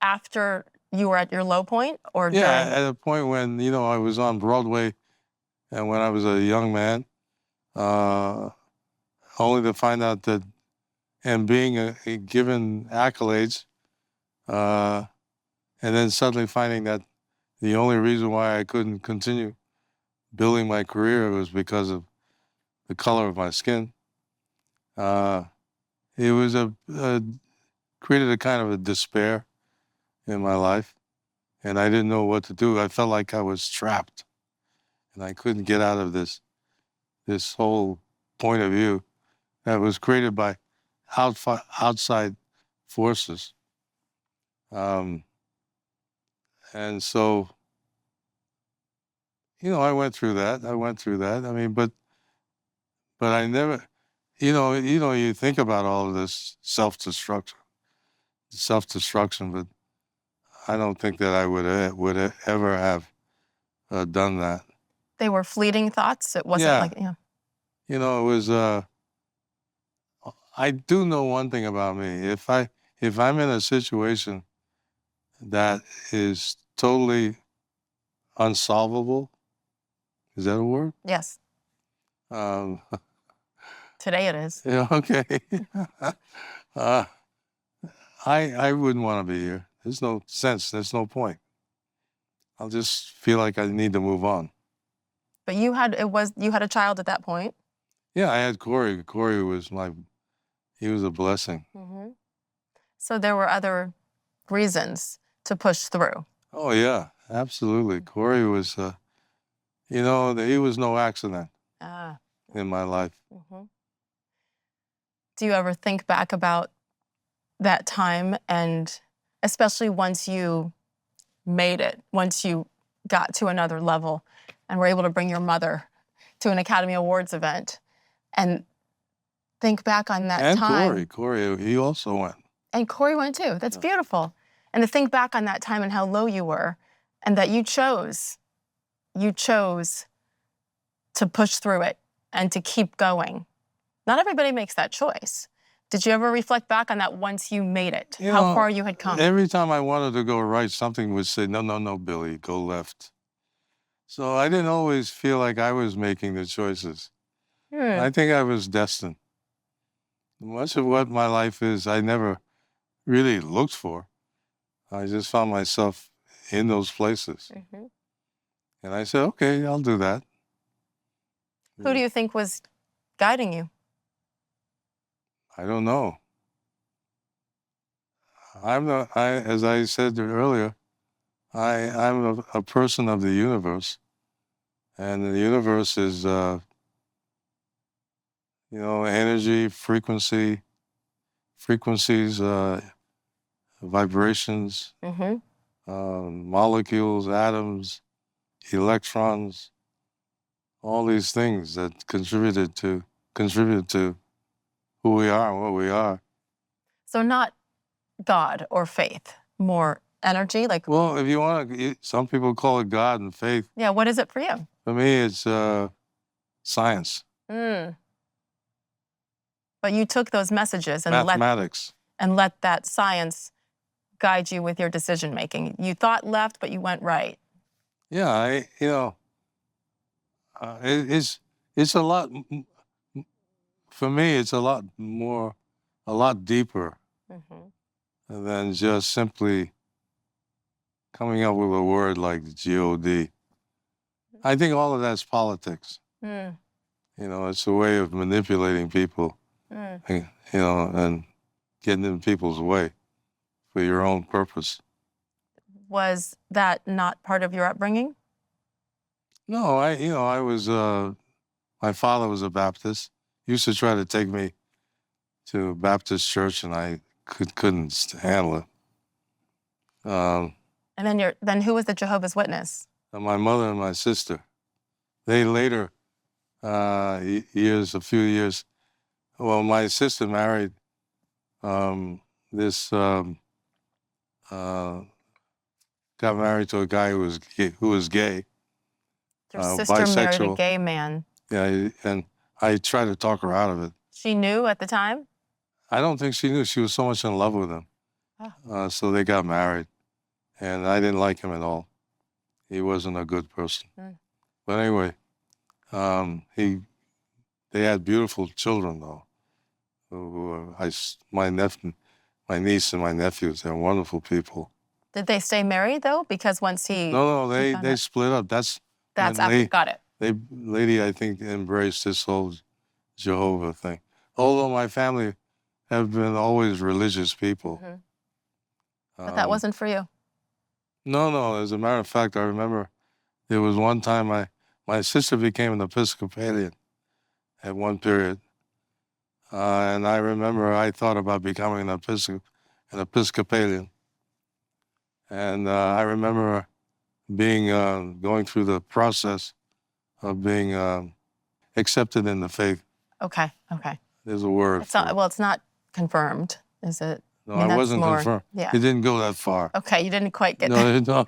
S1: After you were at your low point, or
S2: Yeah,
S1: during?
S2: at a point when, I was on Broadway, and when I was a young man, only to find out that, and being given accolades, and then suddenly finding that the only reason why I couldn't continue building my career was because of the color of my skin. It was created a kind of a despair in my life, and I didn't know what to do. I felt like I was trapped, and I couldn't get out of this whole point of view that was created by outside forces. And so, I went through that. I mean, but I never, you think about all of this self-destruction, but I don't think that I would ever have done that.
S1: They were fleeting thoughts? It wasn't
S2: Yeah.
S1: like, yeah.
S2: It was, I do know one thing about me. If I'm in a situation that is totally unsolvable, is that a word?
S1: Yes.
S2: Um,
S1: Today it is.
S2: yeah, okay. I wouldn't want to be here. There's no sense. There's no point. I'll just feel like I need to move on.
S1: But you had a child at that point.
S2: Yeah, I had Corey. Corey was he was a blessing.
S1: Mm-hmm. So there were other reasons to push through.
S2: Oh yeah, absolutely. Corey was, he was no accident in my life.
S1: Mm-hmm. Do you ever think back about that time, and especially once you made it, once you got to another level and were able to bring your mother to an Academy Awards event, and think back on that time?
S2: And Corey, he also went.
S1: And Corey went too. That's beautiful. And to think back on that time and how low you were, and that you chose to push through it and to keep going. Not everybody makes that choice. Did you ever reflect back on that once you made it? How far you had come?
S2: Every time I wanted to go right, something would say, no, Billy, go left. So I didn't always feel like I was making the choices. I think I was destined. Much of what my life is, I never really looked for. I just found myself in those places.
S1: Mm-hmm.
S2: And I said, okay, I'll do that.
S1: Who do you think was guiding you?
S2: I don't know. As I said earlier, I'm a person of the universe. And the universe is, energy, frequencies, vibrations, molecules, atoms, electrons, all these things that contribute to who we are and what we are.
S1: So not God or faith, more energy?
S2: Well, if you want to, some people call it God and faith.
S1: Yeah, what is it for you?
S2: For me, it's science.
S1: But you took those messages and
S2: mathematics.
S1: let that science guide you with your decision making. You thought left, but you went right.
S2: Yeah, it's a lot. For me, it's a lot deeper than just simply coming up with a word like God. I think all of that's politics. It's a way of manipulating people, and getting in people's way for your own purpose.
S1: Was that not part of your upbringing?
S2: No, I was, my father was a Baptist. He used to try to take me to a Baptist church, and I couldn't handle it.
S1: And then who was the Jehovah's Witness?
S2: My mother and my sister. They later, a few years. Well, my sister married this. Got married to a guy who was gay.
S1: Your sister married a
S2: bisexual.
S1: gay man.
S2: Yeah, and I tried to talk her out of it.
S1: She knew at the time?
S2: I don't think she knew. She was so much in love with him.
S1: Oh.
S2: So they got married, and I didn't like him at all. He wasn't a good person.
S1: Mm.
S2: But anyway, they had beautiful children though. My niece and my nephews, they're wonderful people.
S1: Did they stay married though? Because once he
S2: No, they split up. That's
S1: after. Got it.
S2: Lady, I think, embraced this whole Jehovah thing. Although my family have been always religious people.
S1: Mm-hmm. But that wasn't for you.
S2: No. As a matter of fact, I remember there was one time my sister became an Episcopalian at one period. And I remember I thought about becoming an Episcopalian. And I remember going through the process of being accepted in the faith.
S1: Okay.
S2: There's a word.
S1: It's not confirmed, is it?
S2: No, I wasn't confirmed.
S1: Yeah.
S2: It didn't go that far.
S1: Okay, you didn't quite get
S2: there. No.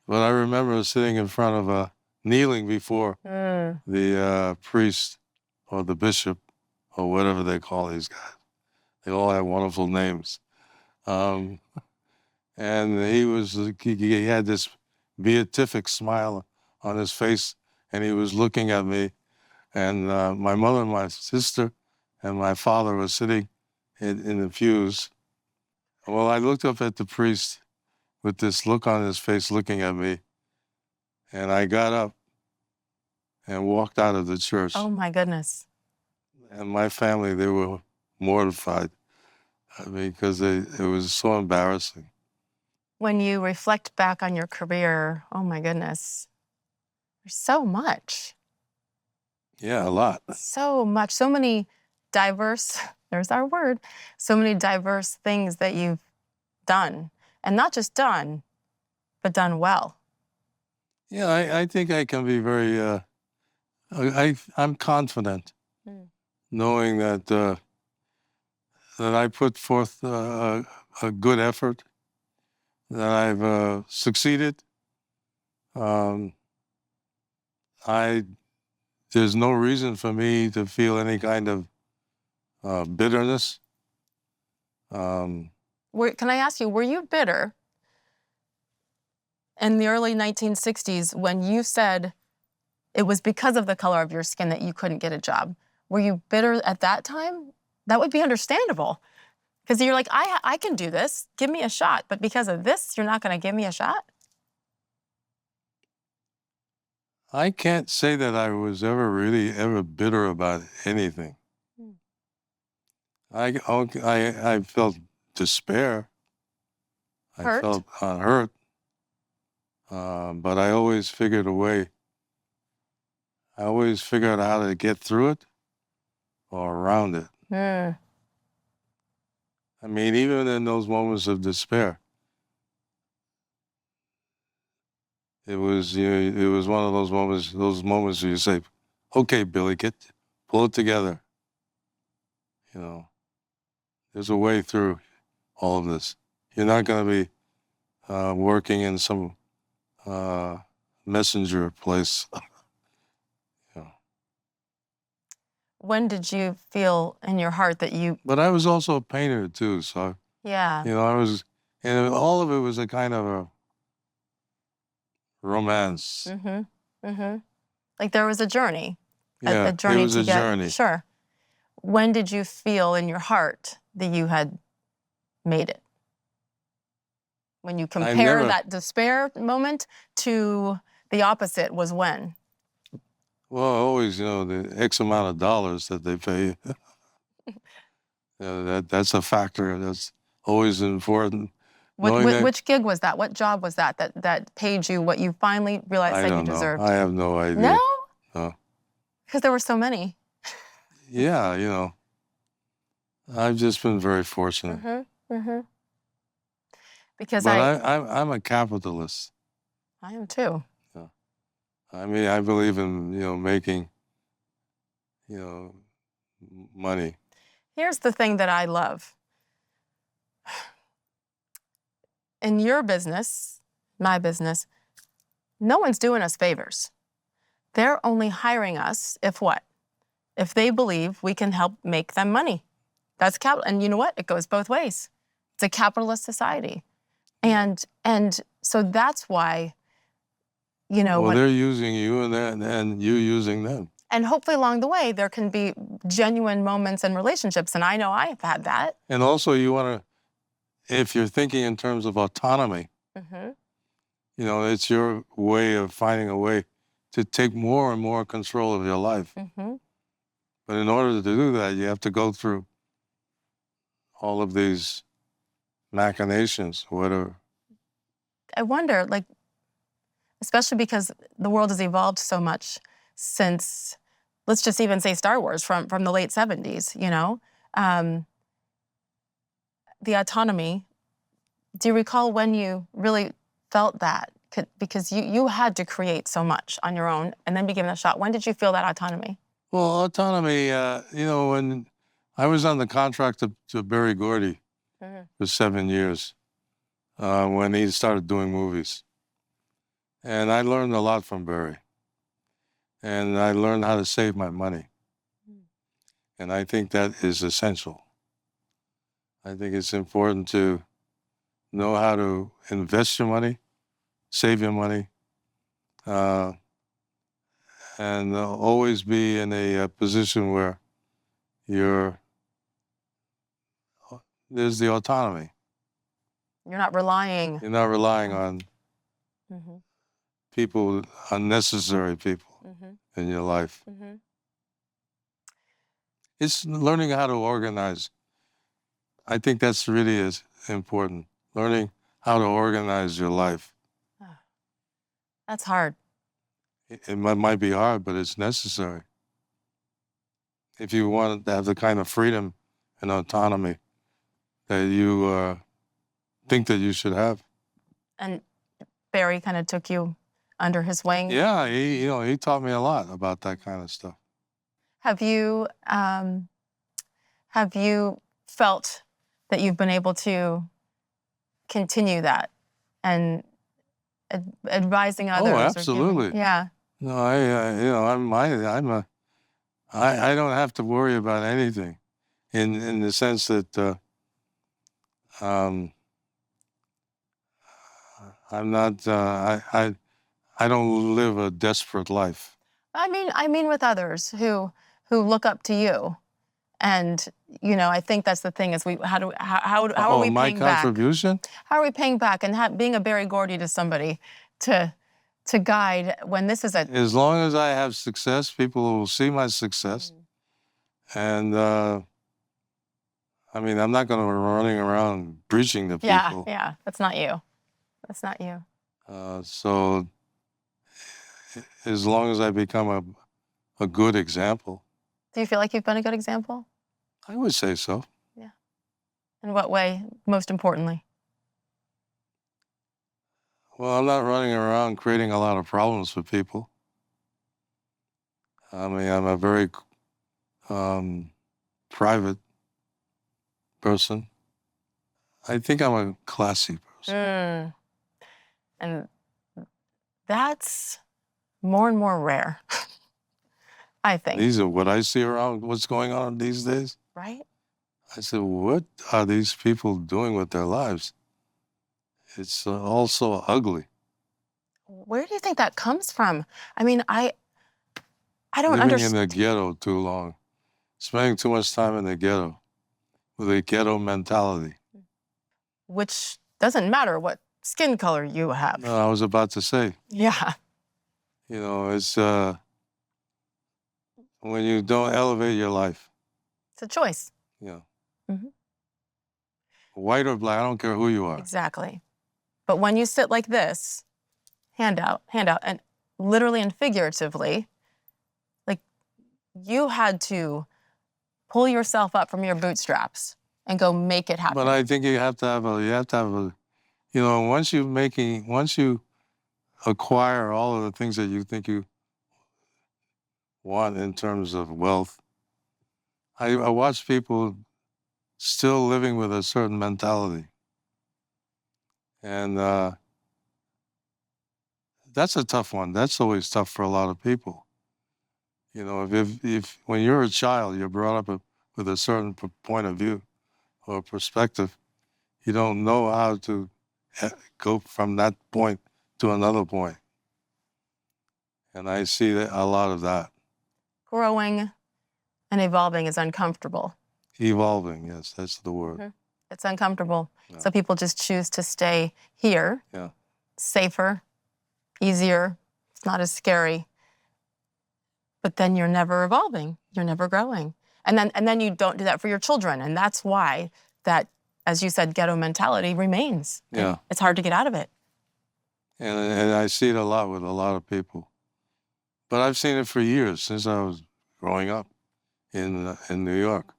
S2: But I remember sitting in front of kneeling before the priest or the bishop or whatever they call these guys. They all have wonderful names. And he had this beatific smile on his face, and he was looking at me. And my mother and my sister and my father were sitting in the pews. Well, I looked up at the priest with this look on his face looking at me, and I got up and walked out of the church.
S1: Oh, my goodness.
S2: And my family, they were mortified because it was so embarrassing.
S1: When you reflect back on your career, oh, my goodness, there's so much.
S2: Yeah, a lot.
S1: So much. So many diverse, there's our word, so many diverse things that you've done. And not just done, but done well.
S2: Yeah, I think I can be very, I'm confident knowing that that I put forth a good effort, that I've succeeded. There's no reason for me to feel any kind of bitterness.
S1: Can I ask you, were you bitter in the early 1960s when you said it was because of the color of your skin that you couldn't get a job? Were you bitter at that time? That would be understandable. Because you're like, I can do this. Give me a shot. But because of this, you're not going to give me a shot?
S2: I can't say that I was ever bitter about anything. I felt despair.
S1: Hurt?
S2: I felt hurt. But I always figured a way. I always figured out how to get through it or around it. I mean, even in those moments of despair, it was one of those moments where you say, "Okay, Billy, pull it together." You know, there's a way through all of this. You're not going to be working in some messenger place.
S1: When did you feel in your heart that you...
S2: But I was also a painter too, so
S1: Yeah.
S2: and all of it was a kind of a romance.
S1: Like there was a journey.
S2: Yeah,
S1: a journey
S2: it was a journey.
S1: Sure. When did you feel in your heart that you had made it? When you compare that despair moment to the opposite was when?
S2: Well, always, the X amount of dollars that they pay you. That's a factor. That's always important.
S1: Which gig was that? What job was that paid you what you finally realized that you deserved?
S2: I have no idea.
S1: No?
S2: No.
S1: Because there were so many.
S2: Yeah, I've just been very fortunate.
S1: Because
S2: But I'm a capitalist.
S1: I am too.
S2: Yeah. I mean, I believe in, making, money.
S1: Here's the thing that I love. In your business, my business, no one's doing us favors. They're only hiring us if what? If they believe we can help make them money. That's capital. And you know what? It goes both ways. It's a capitalist society. And so that's why,
S2: Well, they're using you and you using them.
S1: And hopefully along the way, there can be genuine moments and relationships. And I know I've had that.
S2: And also you want to, if you're thinking in terms of autonomy, it's your way of finding a way to take more and more control of your life. But in order to do that, you have to go through all of these machinations, whatever.
S1: I wonder, especially because the world has evolved so much since, let's just even say Star Wars from the late 70s, the autonomy. Do you recall when you really felt that? Because you had to create so much on your own and then be given a shot. When did you feel that autonomy?
S2: Well, autonomy, when I was on the contract to Berry Gordy for 7 years, when he started doing movies. And I learned a lot from Berry. And I learned how to save my money. And I think that is essential. I think it's important to know how to invest your money, save your money, and always be in a position where there's the autonomy.
S1: You're not relying.
S2: You're not relying on people, unnecessary people in your life. It's learning how to organize. I think that's really is important. Learning how to organize your life.
S1: That's hard.
S2: It might be hard, but it's necessary. If you want to have the kind of freedom and autonomy that you think that you should have.
S1: And Barry kind of took you under his wing.
S2: Yeah, he taught me a lot about that kind of stuff.
S1: Have you felt that you've been able to continue that and advising others?
S2: Oh, absolutely.
S1: Yeah.
S2: No, I don't have to worry about anything, in the sense that I'm not. I don't live a desperate life.
S1: I mean with others who look up to you, and I think that's the thing is how are we
S2: my
S1: paying back?
S2: contribution?
S1: How are we paying back and being a Berry Gordy to somebody to guide when this is a...
S2: As long as I have success, people will see my success. And, I'm not going to be running around preaching to people.
S1: Yeah, that's not you. That's not you.
S2: So as long as I become a good example.
S1: Do you feel like you've been a good example?
S2: I would say so.
S1: Yeah. In what way, most importantly?
S2: Well, I'm not running around creating a lot of problems for people. I'm a very private person. I think I'm a classy person.
S1: And that's more and more rare, I think.
S2: These are what I see around what's going on these days.
S1: Right?
S2: I said, what are these people doing with their lives? It's all so ugly.
S1: Where do you think that comes from? I don't understand.
S2: Living in the ghetto too long. Spending too much time in the ghetto with a ghetto mentality.
S1: Which doesn't matter what skin color you have.
S2: No, I was about to say.
S1: Yeah.
S2: It's when you don't elevate your life.
S1: It's a choice.
S2: Yeah. White or black, I don't care who you are.
S1: Exactly. But when you sit like this, hand out, and literally and figuratively, you had to pull yourself up from your bootstraps and go make it happen.
S2: But I think you have to have You know, once you acquire all of the things that you think you want in terms of wealth, I watch people still living with a certain mentality. And that's a tough one. That's always tough for a lot of people. You know, if when you're a child, you're brought up with a certain point of view or perspective, you don't know how to go from that point to another point. And I see a lot of that.
S1: Growing and evolving is uncomfortable.
S2: Evolving, yes, that's the word.
S1: Mm-hmm. It's uncomfortable.
S2: Yeah.
S1: So people just choose to stay here.
S2: Yeah.
S1: Safer, easier, it's not as scary. But then you're never evolving, you're never growing. And then you don't do that for your children. And that's why that, as you said, ghetto mentality remains.
S2: Yeah.
S1: It's hard to get out of it.
S2: And I see it a lot with a lot of people. But I've seen it for years, since I was growing up in New York.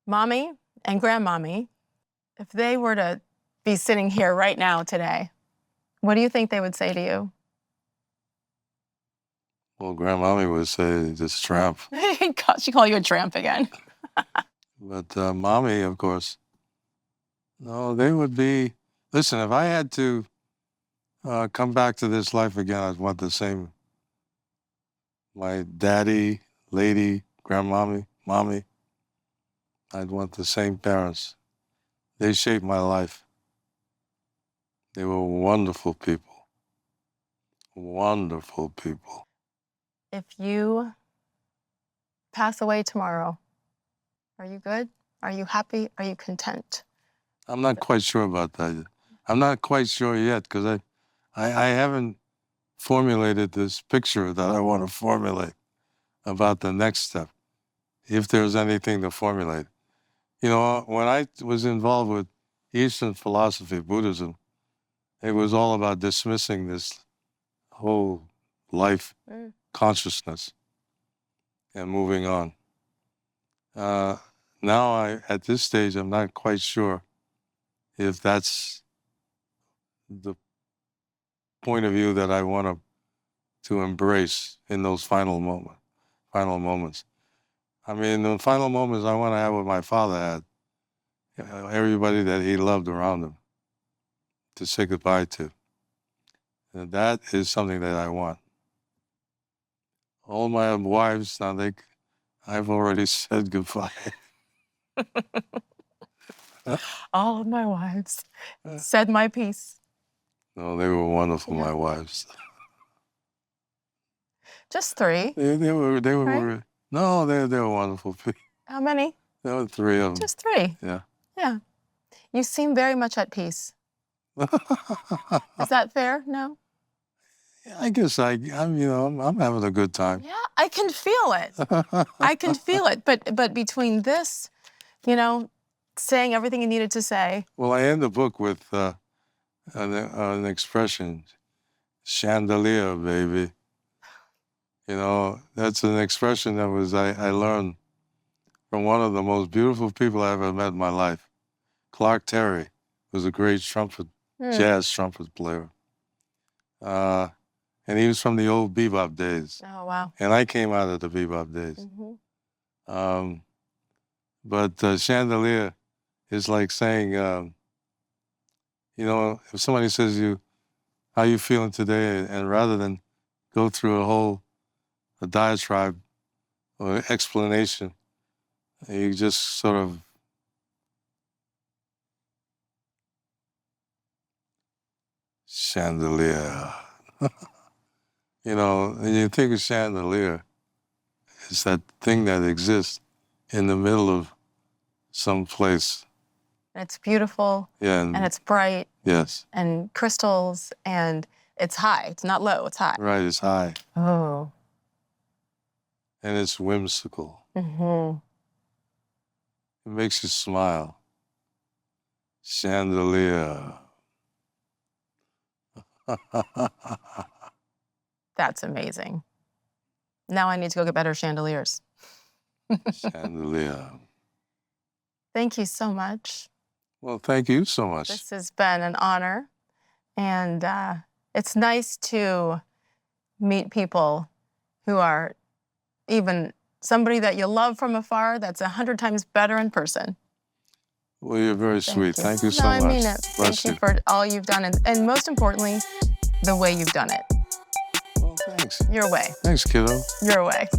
S1: Mommy and grandmommy, if they were to be sitting here right now today, what do you think they would say to you?
S2: Well, grandmommy would say, this tramp.
S1: She call you a tramp again.
S2: But mommy, of course, no, they would be, listen, if I had to come back to this life again, I'd want the same. My daddy, lady, grandmommy, mommy, I'd want the same parents. They shaped my life. They were wonderful people. Wonderful people.
S1: If you pass away tomorrow, are you good? Are you happy? Are you content?
S2: I'm not quite sure about that yet. I'm not quite sure yet because I haven't formulated this picture that I want to formulate about the next step, if there's anything to formulate. You know, when I was involved with Eastern philosophy, Buddhism, it was all about dismissing this whole life consciousness and moving on. Now, at this stage, I'm not quite sure if that's the point of view that I want to embrace in those final moments. I mean, the final moments I want to have what my father had, everybody that he loved around him, to say goodbye to. And that is something that I want. All my wives, I've already said goodbye.
S1: All of my wives said my piece.
S2: No, they were wonderful, my wives.
S1: Just 3.
S2: They were,
S1: right?
S2: No, they were wonderful people.
S1: How many?
S2: There were 3 of them.
S1: Just 3.
S2: Yeah.
S1: Yeah. You seem very much at peace. Is that fair? No?
S2: I guess I'm having a good time.
S1: Yeah, I can feel it. I can feel it. But between this, saying everything you needed to say.
S2: Well, I end the book with an expression, chandelier, baby. You know, that's an expression that I learned from one of the most beautiful people I ever met in my life. Clark Terry was a great jazz trumpet player. And he was from the old bebop days.
S1: Oh, wow.
S2: And I came out of the bebop days. Mm-hmm. But chandelier is like saying, if somebody says to you, how you feeling today? And rather than go through a diatribe or explanation, you just sort of chandelier. And you think of chandelier, it's that thing that exists in the middle of some place.
S1: And it's beautiful.
S2: Yeah.
S1: And it's bright.
S2: Yes.
S1: And crystals, and it's high. It's not low, it's high.
S2: Right, it's high.
S1: Oh.
S2: And it's whimsical.
S1: Mm-hmm.
S2: It makes you smile. Chandelier.
S1: That's amazing. Now I need to go get better chandeliers.
S2: Chandelier.
S1: Thank you so much.
S2: Well, thank you so much.
S1: This has been an honor. And it's nice to meet people who are even somebody that you love from afar that's 100 times better in person.
S2: Well, you're very sweet. Thank you so
S1: no,
S2: much.
S1: I mean it.
S2: Bless
S1: Thank you for all you've done. And most importantly, the way you've done it.
S2: Well, thanks.
S1: Your way.
S2: Thanks, kiddo.
S1: Your way.